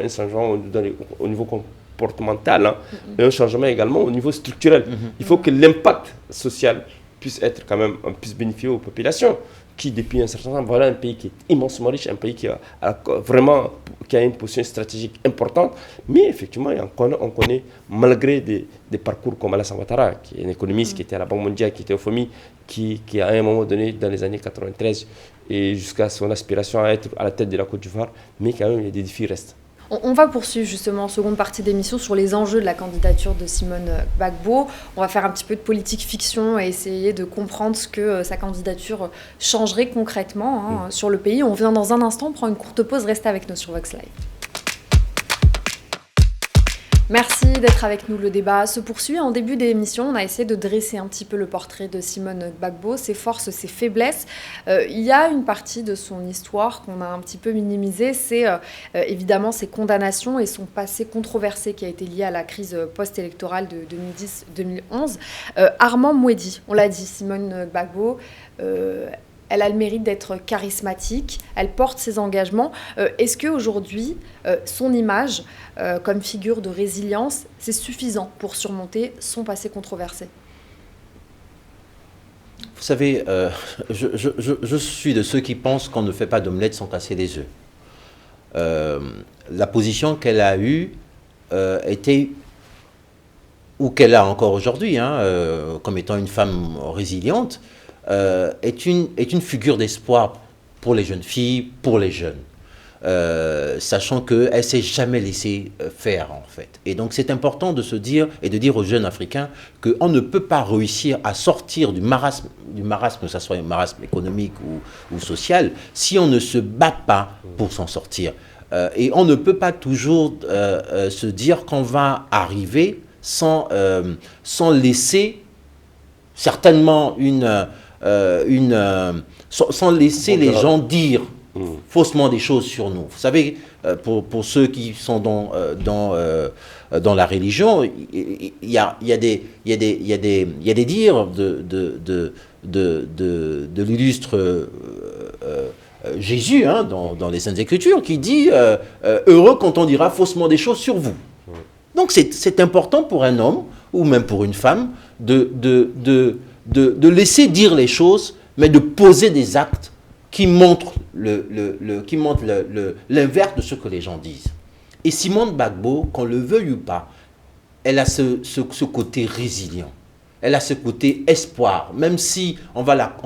Speaker 3: au niveau comportemental, hein, et un changement également au niveau structurel. Il faut que l'impact social puisse être quand même, puisse bénéficier aux populations qui, depuis un certain temps, voilà un pays qui est immensément riche, un pays qui a vraiment qui a une position stratégique importante, mais effectivement, on connaît malgré des parcours comme Alassane Ouattara, qui est un économiste, qui était à la Banque mondiale, qui était au FOMI, qui à un moment donné, dans les années 93, et jusqu'à son aspiration à être à la tête de la Côte d'Ivoire, mais quand même, des défis restent.
Speaker 1: On va poursuivre justement en seconde partie d'émission sur les enjeux de la candidature de Simone Gbagbo. On va faire un petit peu de politique fiction et essayer de comprendre ce que sa candidature changerait concrètement sur le pays. On vient dans un instant, on prend une courte pause, restez avec nous sur Vox Live. Merci d'être avec nous. Le débat se poursuit. En début d'émission, on a essayé de dresser un petit peu le portrait de Simone Gbagbo, ses forces, ses faiblesses. Il y a une partie de son histoire qu'on a un petit peu minimisée, c'est évidemment ses condamnations et son passé controversé qui a été lié à la crise post-électorale de 2010-2011. Armand Mouedi, on l'a dit, Simone Gbagbo, elle a le mérite d'être charismatique, elle porte ses engagements. Est-ce qu'aujourd'hui, son image comme figure de résilience, c'est suffisant pour surmonter son passé controversé ?
Speaker 2: Vous savez, je suis de ceux qui pensent qu'on ne fait pas d'omelette sans casser les œufs. La position qu'elle a eue était, ou qu'elle a encore aujourd'hui, comme étant une femme résiliente, est une figure d'espoir pour les jeunes filles, pour les jeunes. Sachant qu'elle ne s'est jamais laissée faire, en fait. Et donc, c'est important de se dire, et de dire aux jeunes Africains, qu'on ne peut pas réussir à sortir du marasme, que ce soit un marasme économique ou social, si on ne se bat pas pour s'en sortir. Et on ne peut pas toujours se dire qu'on va arriver sans laisser certainement sans laisser les gens dire faussement des choses sur nous. Vous savez, pour ceux qui sont dans la religion, il y a des dires de l'illustre Jésus dans les Saintes Écritures qui dit heureux quand on dira faussement des choses sur vous. Donc c'est important pour un homme ou même pour une femme de laisser dire les choses, mais de poser des actes qui montrent l'inverse de ce que les gens disent. Et Simone Gbagbo, qu'on le veuille ou pas, elle a ce côté résilient. Elle a ce côté espoir, même si on va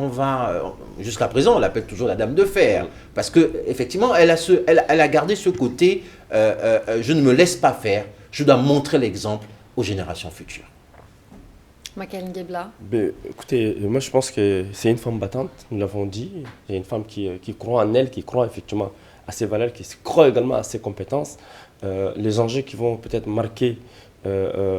Speaker 2: jusqu'à présent, on l'appelle toujours la Dame de Fer, parce qu'effectivement, elle a gardé ce côté je ne me laisse pas faire, je dois montrer l'exemple aux générations futures.
Speaker 1: Makaël Ngebla.
Speaker 3: Écoutez, moi je pense que c'est une femme battante, nous l'avons dit. C'est une femme qui croit en elle, qui croit effectivement à ses valeurs, qui croit également à ses compétences. Les enjeux qui vont peut-être marquer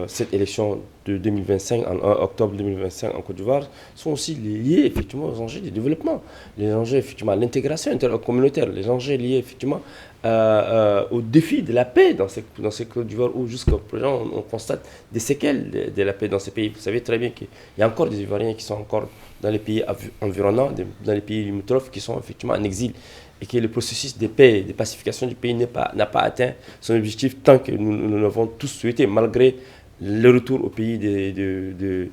Speaker 3: cette élection de 2025, en octobre 2025 en Côte d'Ivoire, sont aussi liés effectivement aux enjeux du développement, les enjeux effectivement à l'intégration intercommunautaire, les enjeux liés effectivement au défi de la paix dans ces Côtes d'Ivoire où jusqu'à présent on constate des séquelles de la paix dans ces pays. Vous savez très bien qu'il y a encore des Ivoiriens qui sont encore dans les pays environnants, dans les pays limitrophes qui sont effectivement en exil, et que le processus de paix, de pacification du pays n'a pas atteint son objectif tant que nous l'avons tous souhaité, malgré le retour au pays de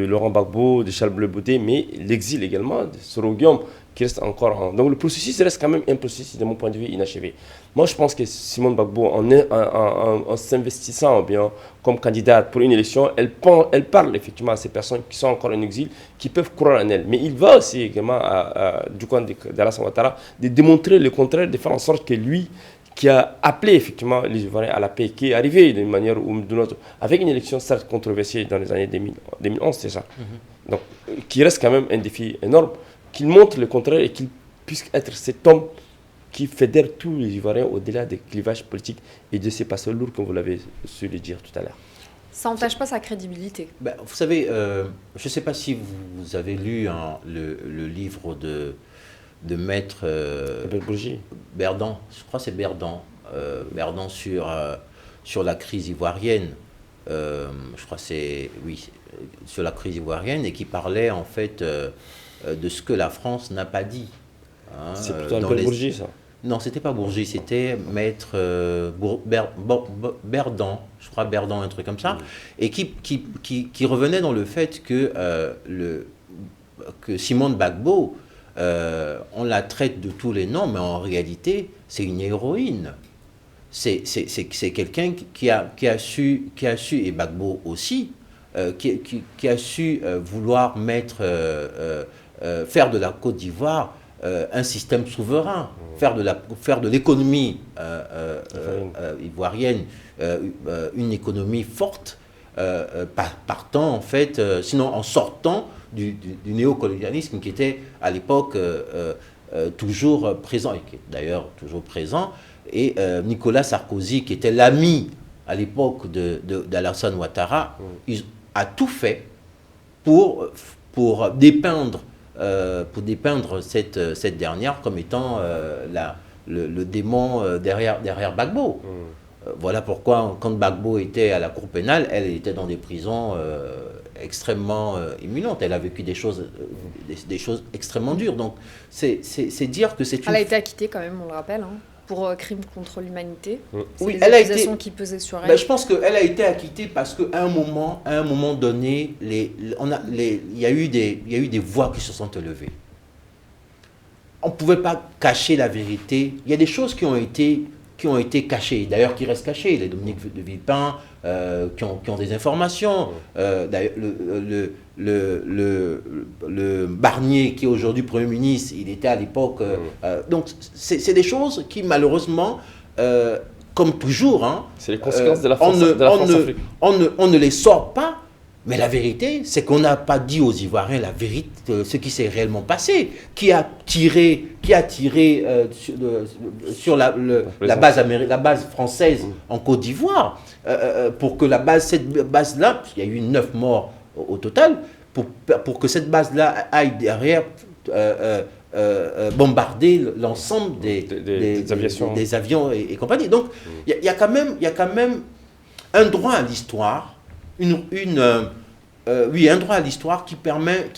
Speaker 3: Laurent Gbagbo, de Charles Bleu Botté, mais l'exil également de Soro Guillaume, qui reste encore Donc le processus reste quand même un processus, de mon point de vue, inachevé. Moi, je pense que Simone Gbagbo, en s'investissant bien comme candidate pour une élection, elle parle effectivement à ces personnes qui sont encore en exil, qui peuvent croire en elle. Mais il va aussi également, du coin d'Alassane Ouattara, de démontrer le contraire, de faire en sorte que lui, qui a appelé effectivement les Ivoiriens à la paix, qui est arrivé d'une manière ou d'une autre, avec une élection certes controversée dans les années 2011, c'est ça. Donc, qui reste quand même un défi énorme, qu'il montre le contraire et qu'il puisse être cet homme qui fédère tous les Ivoiriens au-delà des clivages politiques et de ces passions lourds, comme vous l'avez su le dire tout à l'heure.
Speaker 1: Ça n'entache pas sa crédibilité.
Speaker 2: Vous savez, je ne sais pas si vous avez lu le livre de maître Berdan, je crois que c'est Berdan, Berdan sur la crise ivoirienne, je crois que c'est, oui, sur la crise ivoirienne, et qui parlait en fait de ce que la France n'a pas dit. Hein,
Speaker 3: c'est plutôt Albert Bourgi, ça?
Speaker 2: Non, c'était pas Bourgi, c'était maître Berdan, je crois Berdan, un truc comme ça, et qui revenait dans le fait que Simone Gbagbo, on la traite de tous les noms, mais en réalité, c'est une héroïne. C'est quelqu'un qui a su, et Gbagbo aussi, qui a su vouloir faire de la Côte d'Ivoire un système souverain, faire de l'économie ivoirienne une économie forte, partant en fait, sinon en sortant du néocolonialisme qui était à l'époque toujours présent, et qui est d'ailleurs toujours présent, et Nicolas Sarkozy, qui était l'ami à l'époque d'Alassane Ouattara, a tout fait pour dépeindre cette dernière comme étant le démon derrière Gbagbo. Voilà pourquoi, quand Gbagbo était à la cour pénale, elle était dans des prisons extrêmement imminentes. Elle a vécu des choses extrêmement dures. Donc, c'est dire que c'est une...
Speaker 1: Elle a été acquittée quand même, on le rappelle, hein, pour crime contre l'humanité.
Speaker 2: Oui,
Speaker 1: elle a été... qui pesaient sur elle.
Speaker 2: Je pense qu'elle a été acquittée parce qu'à un moment donné, il y a eu des voix qui se sont élevées. On ne pouvait pas cacher la vérité. Il y a des choses qui ont été cachées, d'ailleurs qui restent cachées. Les Dominique de Villepin qui ont des informations. D'ailleurs, le Barnier, qui est aujourd'hui Premier ministre, il était à l'époque... donc, c'est des choses qui, malheureusement, comme toujours... Hein,
Speaker 3: c'est les conséquences de la France-Afrique.
Speaker 2: On ne les sort pas, mais la vérité, c'est qu'on n'a pas dit aux Ivoiriens la vérité, ce qui s'est réellement passé. Qui a tiré sur la base française en Côte d'Ivoire, pour que cette base-là, il y a eu 9 morts au total, pour que cette base-là aille derrière bombarder l'ensemble des avions et compagnie. Donc, il y a quand même un droit à l'histoire, un droit à l'histoire qui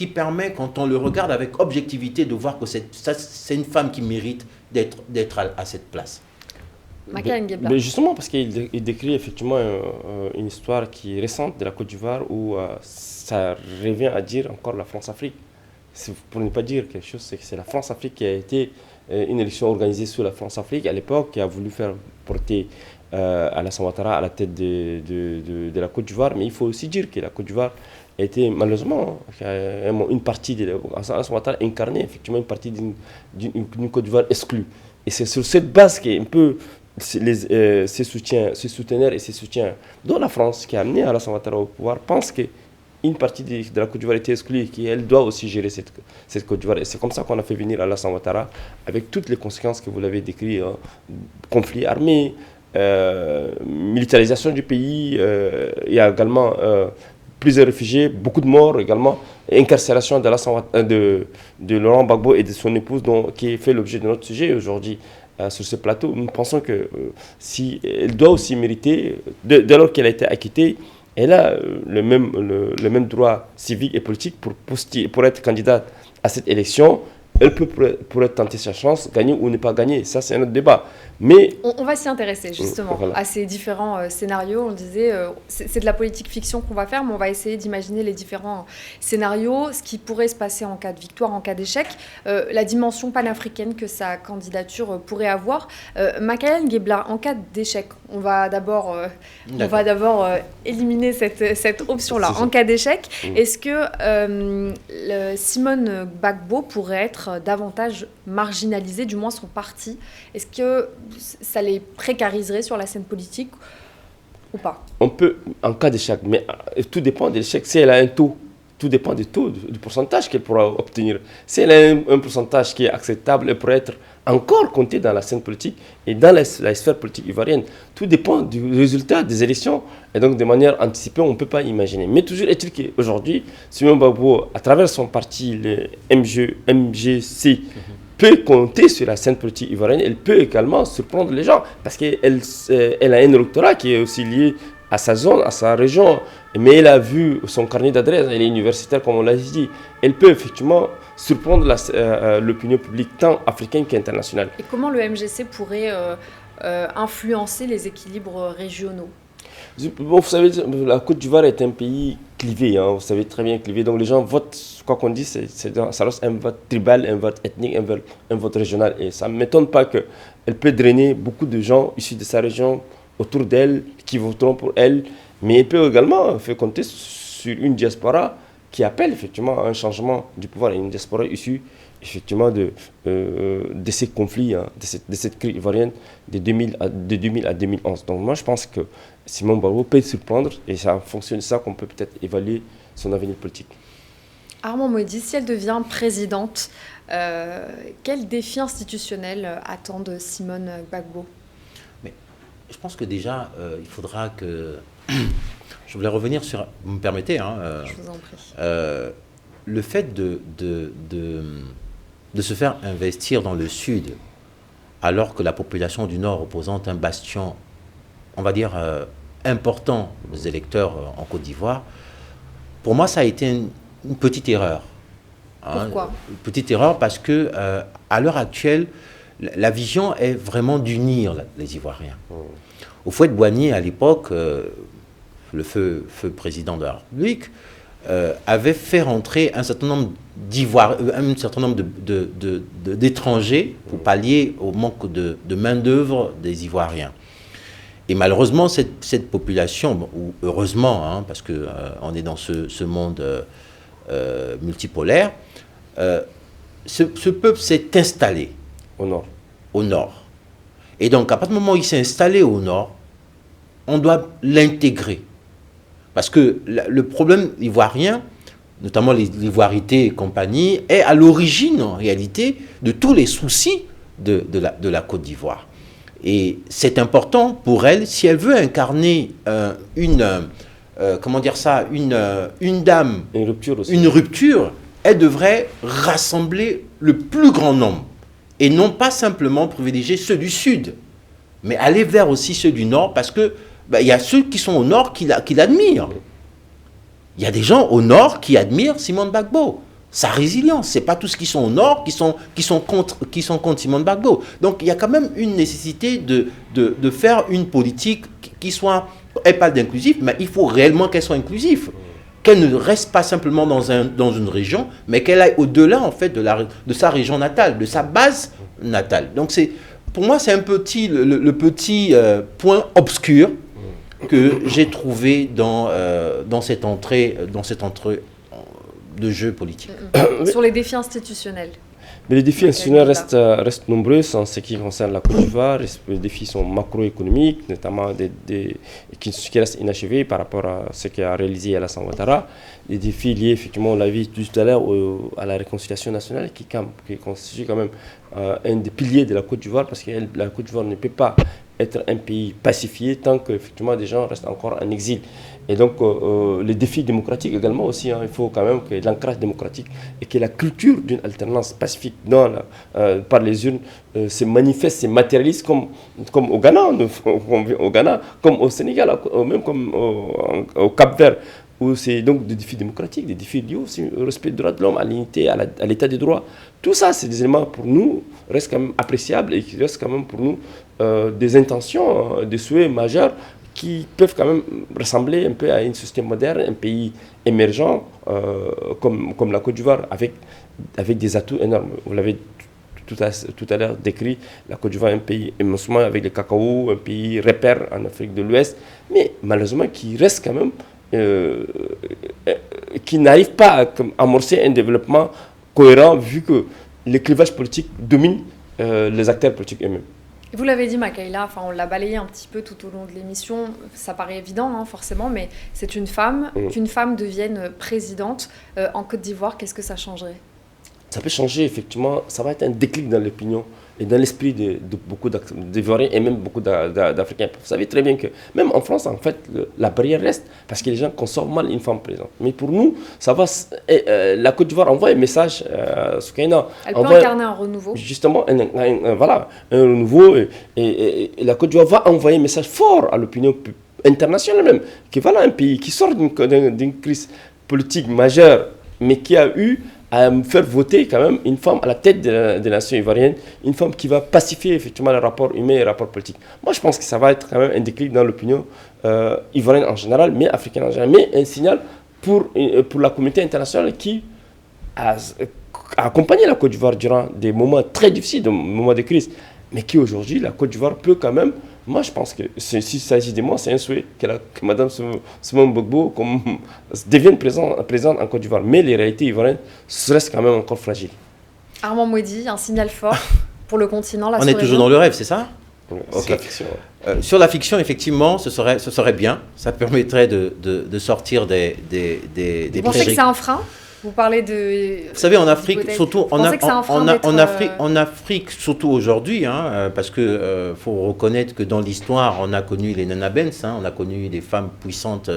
Speaker 2: permet, quand on le regarde avec objectivité, de voir que c'est une femme qui mérite d'être à cette place.
Speaker 3: Mais justement, parce qu'il décrit effectivement une histoire qui est récente de la Côte d'Ivoire, où ça revient à dire encore la France-Afrique. Pour ne pas dire quelque chose, c'est que c'est la France-Afrique qui a été une élection organisée sous la France-Afrique à l'époque, qui a voulu faire porter Alassane Ouattara à la tête de la Côte d'Ivoire. Mais il faut aussi dire que la Côte d'Ivoire a été malheureusement une partie de Alassane Ouattara incarnait effectivement une partie d'une Côte d'Ivoire exclue. Et c'est sur cette base qu'un peu ses souteneurs et ses soutiens, dont la France, qui a amené Alassane Ouattara au pouvoir, pensent qu'une partie de la Côte d'Ivoire était exclue et qu'elle doit aussi gérer cette Côte d'Ivoire. Et c'est comme ça qu'on a fait venir Alassane Ouattara, avec toutes les conséquences que vous l'avez décrites, conflit armé, militarisation du pays, il y a également plusieurs réfugiés, beaucoup de morts également, incarcération de Laurent Gbagbo et de son épouse, qui fait l'objet de notre sujet aujourd'hui sur ce plateau. Nous pensons que si elle doit aussi mériter, dès lors qu'elle a été acquittée, elle a le même droit civique et politique pour être candidate à cette élection, elle pourrait tenter sa chance, gagner ou ne pas gagner. Ça, c'est un autre débat. Mais
Speaker 1: on va s'y intéresser justement à ces différents scénarios. On le disait, c'est de la politique fiction qu'on va faire, mais on va essayer d'imaginer les différents scénarios, ce qui pourrait se passer en cas de victoire, en cas d'échec, la dimension panafricaine que sa candidature pourrait avoir. Makaël Guebla, en cas d'échec, on va d'abord éliminer cette option-là. En cas d'échec, est-ce que Simone Gbagbo pourrait être davantage marginalisée, du moins son parti? Est-ce que ça les précariserait sur la scène politique ou pas?
Speaker 3: On peut, en cas d'échec, mais tout dépend de l'échec. Si elle a un taux, tout dépend du taux, du pourcentage qu'elle pourra obtenir. Si elle a un pourcentage qui est acceptable, elle pourrait être encore comptée dans la scène politique et dans la sphère politique ivoirienne. Tout dépend du résultat des élections. Et donc, de manière anticipée, on ne peut pas imaginer. Mais toujours est-il qu'aujourd'hui, Simone Gbagbo, à travers son parti, le MGC, peut compter sur la scène politique ivoirienne. Elle peut également surprendre les gens parce qu'elle a un électorat qui est aussi lié à sa zone, à sa région. Mais elle a vu son carnet d'adresse, elle est universitaire comme on l'a dit. Elle peut effectivement surprendre l'opinion publique tant africaine qu'internationale.
Speaker 1: Et comment le MGC pourrait influencer les équilibres régionaux?
Speaker 3: Bon, vous savez, la Côte d'Ivoire est un pays clivé, hein, vous savez très bien clivé. Donc les gens votent, quoi qu'on dise, ça reste un vote tribal, un vote ethnique, un vote régional. Et ça ne m'étonne pas qu'elle peut drainer beaucoup de gens issus de sa région autour d'elle, qui voteront pour elle. Mais elle peut également faire compter sur une diaspora qui appelle effectivement à un changement du pouvoir. Une diaspora issue effectivement de ces conflits, hein, de cette crise ivoirienne de 2000 à 2011. Donc moi je pense que Simone Gbagbo peut surprendre et c'est en fonction de ça qu'on peut peut-être évaluer son avenir politique.
Speaker 1: Armand Moïdi, si elle devient présidente, quels défis institutionnels attendent Simone Gbagbo?
Speaker 2: Mais je pense que déjà, il faudra que... Je voulais revenir sur... Vous me permettez, hein,
Speaker 1: je vous en prie.
Speaker 2: Le fait de se faire investir dans le Sud, alors que la population du Nord représente un bastion, on va dire, important des électeurs en Côte d'Ivoire, pour moi, ça a été une petite erreur.
Speaker 1: Pourquoi?
Speaker 2: Une petite erreur parce que, à l'heure actuelle, la vision est vraiment d'unir les Ivoiriens. Houphouët-Boigny, à l'époque, le feu président de la République, avait fait rentrer un certain nombre d'étrangers pour pallier au manque de main-d'œuvre des Ivoiriens. Et malheureusement, cette population, ou heureusement, hein, parce qu'on est dans ce monde multipolaire, ce peuple s'est installé au nord. Et donc, à partir du moment où il s'est installé au nord, on doit l'intégrer. Parce que le problème ivoirien, notamment l'ivoirité et compagnie, est à l'origine, en réalité, de tous les soucis de la Côte d'Ivoire. Et c'est important pour elle, si elle veut incarner une rupture, elle devrait rassembler le plus grand nombre. Et non pas simplement privilégier ceux du Sud, mais aller vers aussi ceux du Nord, parce que il y a ceux qui sont au Nord qui l'admirent. Il y a des gens au Nord qui admirent Simone Gbagbo. Sa résilience, ce n'est pas tous qui sont au Nord qui sont contre Simone Gbagbo. Donc il y a quand même une nécessité de faire une politique qui soit, elle parle d'inclusif, mais il faut réellement qu'elle soit inclusive. Qu'elle ne reste pas simplement dans une région, mais qu'elle aille au-delà en fait de sa région natale, de sa base natale. Donc pour moi, c'est le petit point obscur que j'ai trouvé dans cette entrée de jeu politique.
Speaker 1: Sur les défis institutionnels.
Speaker 3: Mais les défis institutionnels restent nombreux en ce qui concerne la Côte d'Ivoire. Les défis sont macroéconomiques, notamment qui restent inachevés par rapport à ce qu'a réalisé Alassane Ouattara. Les défis liés, effectivement, on l'a vu tout à l'heure, à la réconciliation nationale, qui constitue quand même un des piliers de la Côte d'Ivoire, parce que la Côte d'Ivoire ne peut pas être un pays pacifié tant qu'effectivement des gens restent encore en exil. Et donc les défis démocratiques également aussi, hein, il faut quand même que l'ancrage démocratique et que la culture d'une alternance pacifique par les urnes se manifeste, se matérialise comme au Ghana, comme au Sénégal, même comme au Cap-Vert. où c'est donc des défis démocratiques, des défis liés aussi au respect des droits de l'homme, à l'unité, à l'état des droits. Tout ça, c'est des éléments pour nous, restent quand même appréciables et qui restent quand même pour nous des intentions, des souhaits majeurs qui peuvent quand même ressembler un peu à une société moderne, un pays émergent comme la Côte d'Ivoire, avec des atouts énormes. Vous l'avez tout à l'heure décrit, la Côte d'Ivoire est un pays éminemment avec le cacao, un pays repère en Afrique de l'Ouest, mais malheureusement qui reste quand même, qui n'arrive pas à amorcer un développement cohérent vu que les clivages politiques dominent les acteurs politiques eux-mêmes.
Speaker 1: Vous l'avez dit, Makaïla, enfin, on l'a balayé un petit peu tout au long de l'émission, ça paraît évident hein, forcément, mais c'est une femme, qu'une femme devienne présidente en Côte d'Ivoire, qu'est-ce que ça changerait?
Speaker 3: Ça peut changer, effectivement, ça va être un déclic dans l'opinion et dans l'esprit de beaucoup d'Ivoiriens et même beaucoup d'Africains. Vous savez très bien que même en France, en fait, la barrière reste parce que les gens conçoivent mal une femme présente. Mais pour nous, ça va. La Côte d'Ivoire envoie un message à Soukaina.
Speaker 1: Elle peut incarner un renouveau.
Speaker 3: Justement, voilà, un renouveau. Et la Côte d'Ivoire va envoyer un message fort à l'opinion internationale même. Que voilà un pays qui sort d'une crise politique majeure, mais qui a eu à faire voter quand même une femme à la tête des nations ivoiriennes, une femme qui va pacifier effectivement les rapports humains et les rapports politiques. Moi, je pense que ça va être quand même un déclic dans l'opinion ivoirienne en général, mais africaine en général, mais un signal pour la communauté internationale qui a accompagné la Côte d'Ivoire durant des moments très difficiles, des moments de crise, mais qui aujourd'hui, la Côte d'Ivoire peut quand même. Moi, je pense que s'il s'agit de moi, c'est un souhait que Mme Simone Gbagbo devienne présente en Côte d'Ivoire. Mais les réalités ivoiriennes restent quand même encore fragiles.
Speaker 1: Armand Mouedi, un signal fort pour le continent.
Speaker 2: On est toujours dans le rêve, c'est ça?
Speaker 3: Okay. La fiction, ouais.
Speaker 2: Sur la fiction, effectivement, ce serait bien. Ça permettrait de sortir des
Speaker 1: Vous pensez que c'est un frein? Vous parlez de...
Speaker 2: Vous savez, en Afrique, surtout en Afrique, surtout aujourd'hui, hein, parce que faut reconnaître que dans l'histoire, on a connu les Nana Benz, hein, on a connu des femmes puissantes,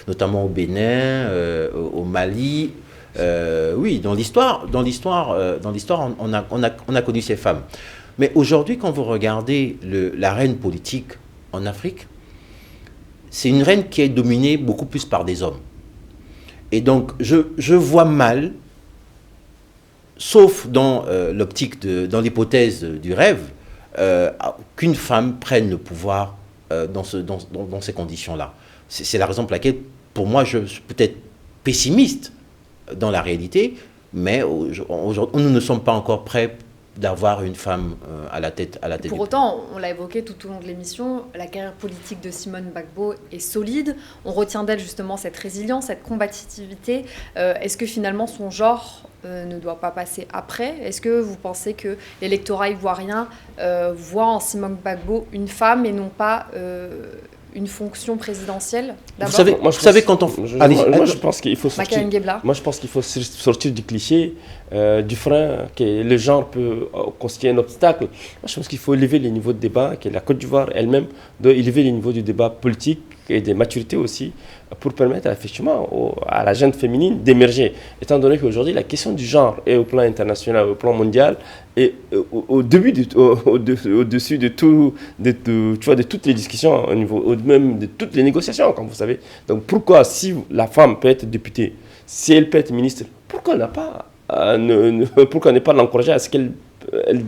Speaker 2: notamment au Bénin, au Mali. Oui, dans l'histoire, on a connu ces femmes. Mais aujourd'hui, quand vous regardez la reine politique en Afrique, c'est une reine qui est dominée beaucoup plus par des hommes. Et donc, je vois mal, sauf dans dans l'hypothèse du rêve, qu'une femme prenne le pouvoir dans ces conditions-là. C'est la raison pour laquelle, pour moi, je suis peut-être pessimiste dans la réalité, mais aujourd'hui, nous ne sommes pas encore prêts d'avoir une femme à la tête.
Speaker 1: Pour autant, on l'a évoqué tout au long de l'émission, la carrière politique de Simone Gbagbo est solide. On retient d'elle justement cette résilience, cette combativité. Est-ce que finalement son genre ne doit pas passer après? Est-ce que vous pensez que l'électorat ivoirien voit en Simone Gbagbo une femme et non pas une fonction présidentielle?
Speaker 3: Moi, je pense qu'il faut sortir du cliché, du frein, que le genre peut constituer un obstacle. Moi, je pense qu'il faut élever les niveaux de débat, que la Côte d'Ivoire elle-même doit élever les niveaux du débat politique et de maturité aussi, pour permettre effectivement à la gente féminine d'émerger. Étant donné qu'aujourd'hui, la question du genre est au plan international, au plan mondial, et au-dessus de toutes les discussions, même de toutes les négociations, comme vous savez. Donc pourquoi, si la femme peut être députée, si elle peut être ministre, pourquoi ne pas l'encourager à ce qu'elle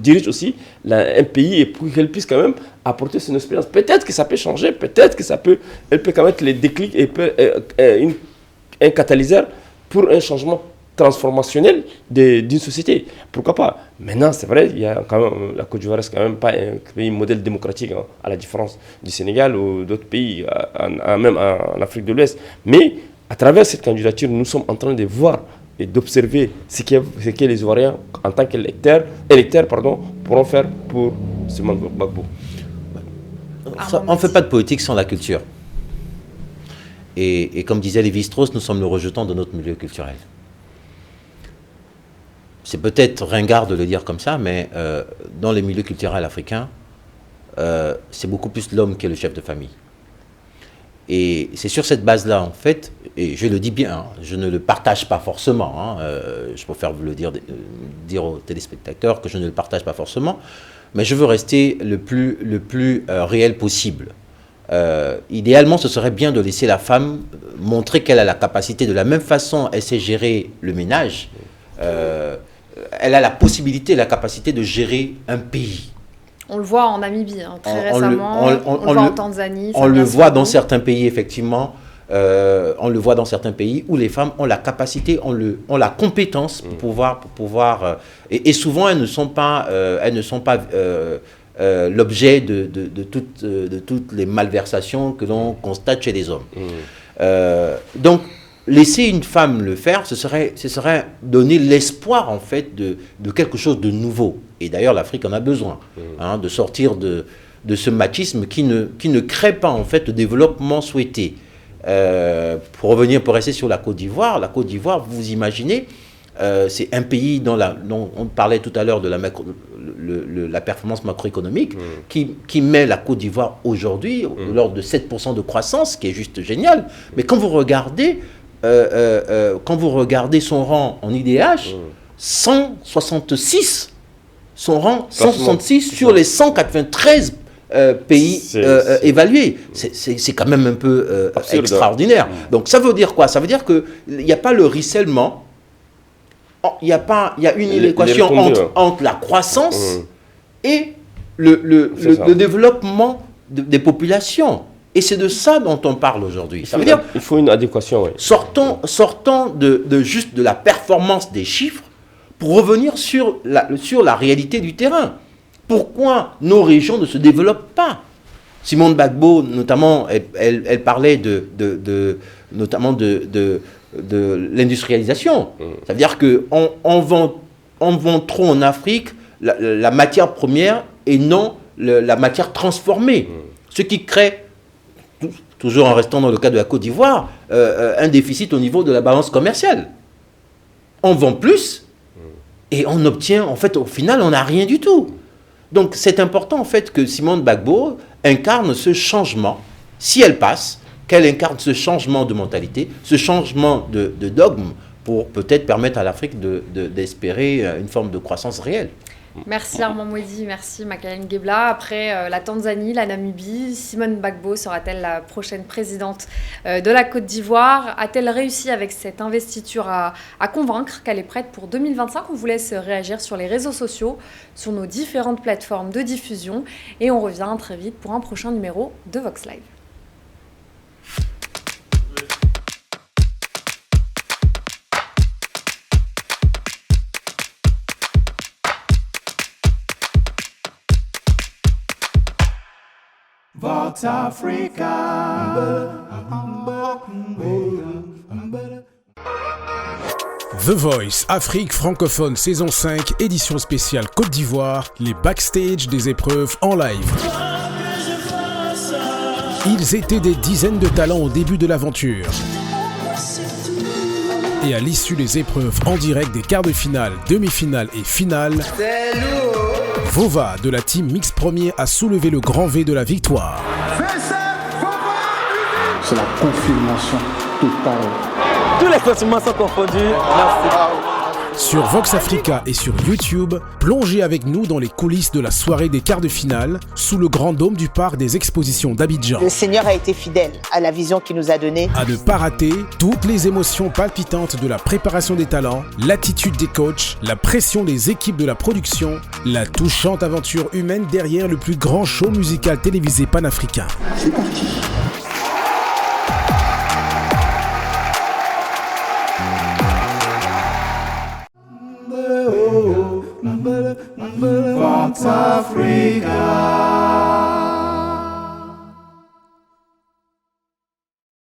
Speaker 3: dirige aussi un pays et pour qu'elle puisse quand même apporter son expérience. Peut-être que ça peut changer, peut-être que elle peut quand même être les déclics et un catalyseur pour un changement transformationnel d'une société. Pourquoi pas? Maintenant, c'est vrai, il y a quand même, la Côte d'Ivoire reste quand même pas un pays modèle démocratique, hein, à la différence du Sénégal ou d'autres pays, même en Afrique de l'Ouest. Mais à travers cette candidature, nous sommes en train de voir et d'observer ce que les Ivoiriens, en tant qu'électeurs, pourront faire pour Simone Gbagbo.
Speaker 2: On ne fait pas de politique sans la culture. Et comme disait Lévi-Strauss, nous sommes le rejeton de notre milieu culturel. C'est peut-être ringard de le dire comme ça, mais dans les milieux culturels africains, c'est beaucoup plus l'homme qui est le chef de famille. Et c'est sur cette base-là, en fait, et je le dis bien, hein, je ne le partage pas forcément, hein, je préfère vous le dire aux téléspectateurs que je ne le partage pas forcément, mais je veux rester le plus réel possible. idéalement, ce serait bien de laisser la femme montrer qu'elle a la capacité, de la même façon, elle sait gérer le ménage, elle a la possibilité, la capacité de gérer un pays.
Speaker 1: On le voit en Namibie, très récemment, on le voit en Tanzanie.
Speaker 2: On le voit dans certains pays, effectivement. On le voit dans certains pays où les femmes ont la capacité, ont la compétence pour pouvoir et souvent elles ne sont pas l'objet de toutes les malversations que l'on constate chez les hommes. Donc laisser une femme le faire, ce serait donner l'espoir en fait de quelque chose de nouveau. Et d'ailleurs l'Afrique en a besoin, de sortir de ce machisme qui ne crée pas en fait le développement souhaité. Pour rester sur la Côte d'Ivoire, vous imaginez, c'est un pays dont on parlait tout à l'heure de la performance macroéconomique, qui met la Côte d'Ivoire aujourd'hui lors de 7% de croissance, ce qui est juste génial. Mais quand vous regardez son rang en IDH, 166, sur les 193 pays évalués. C'est quand même un peu extraordinaire. Donc ça veut dire quoi? Ça veut dire qu'il n'y a pas le ruissellement, il y a une équation entre la croissance et le développement des populations. Et c'est de ça dont on parle aujourd'hui. Ça veut dire
Speaker 3: il faut une adéquation.
Speaker 2: Sortons juste de la performance des chiffres pour revenir sur la réalité du terrain. Pourquoi nos régions ne se développent pas? Simone Gbagbo, notamment, elle parlait notamment de l'industrialisation. Ça veut dire qu'on vend trop en Afrique la matière première et non la matière transformée. Ce qui crée, toujours en restant dans le cas de la Côte d'Ivoire, un déficit au niveau de la balance commerciale. On vend plus et on obtient, en fait, au final, on n'a rien du tout. Donc c'est important en fait que Simone Gbagbo incarne ce changement, si elle passe, qu'elle incarne ce changement de mentalité, ce changement de dogme pour peut-être permettre à l'Afrique d'espérer une forme de croissance réelle.
Speaker 1: Merci Armand Mouedi, merci Makaëlle Guebla. Après la Tanzanie, la Namibie, Simone Gbagbo sera-t-elle la prochaine présidente de la Côte d'Ivoire? A-t-elle réussi avec cette investiture à convaincre qu'elle est prête pour 2025? On vous laisse réagir sur les réseaux sociaux, sur nos différentes plateformes de diffusion. Et on revient très vite pour un prochain numéro de Vox Live.
Speaker 9: Vox Africa. The Voice Afrique francophone saison 5, édition spéciale Côte d'Ivoire, les backstage des épreuves en live. Ils étaient des dizaines de talents au début de l'aventure. Et à l'issue des épreuves en direct des quarts de finale, demi-finale et finale, Vova de la team Mix Premier a soulevé le grand V de la victoire.
Speaker 6: C'est la confirmation totale.
Speaker 10: Tous les classements sont confondus. Merci.
Speaker 9: Sur Vox Africa et sur YouTube, plongez avec nous dans les coulisses de la soirée des quarts de finale sous le grand dôme du parc des expositions d'Abidjan.
Speaker 11: Le Seigneur a été fidèle à la vision qu'il nous a donnée.
Speaker 9: À ne pas rater toutes les émotions palpitantes de la préparation des talents, l'attitude des coachs, la pression des équipes de la production, la touchante aventure humaine derrière le plus grand show musical télévisé panafricain.
Speaker 6: C'est parti.
Speaker 9: Vox Africa.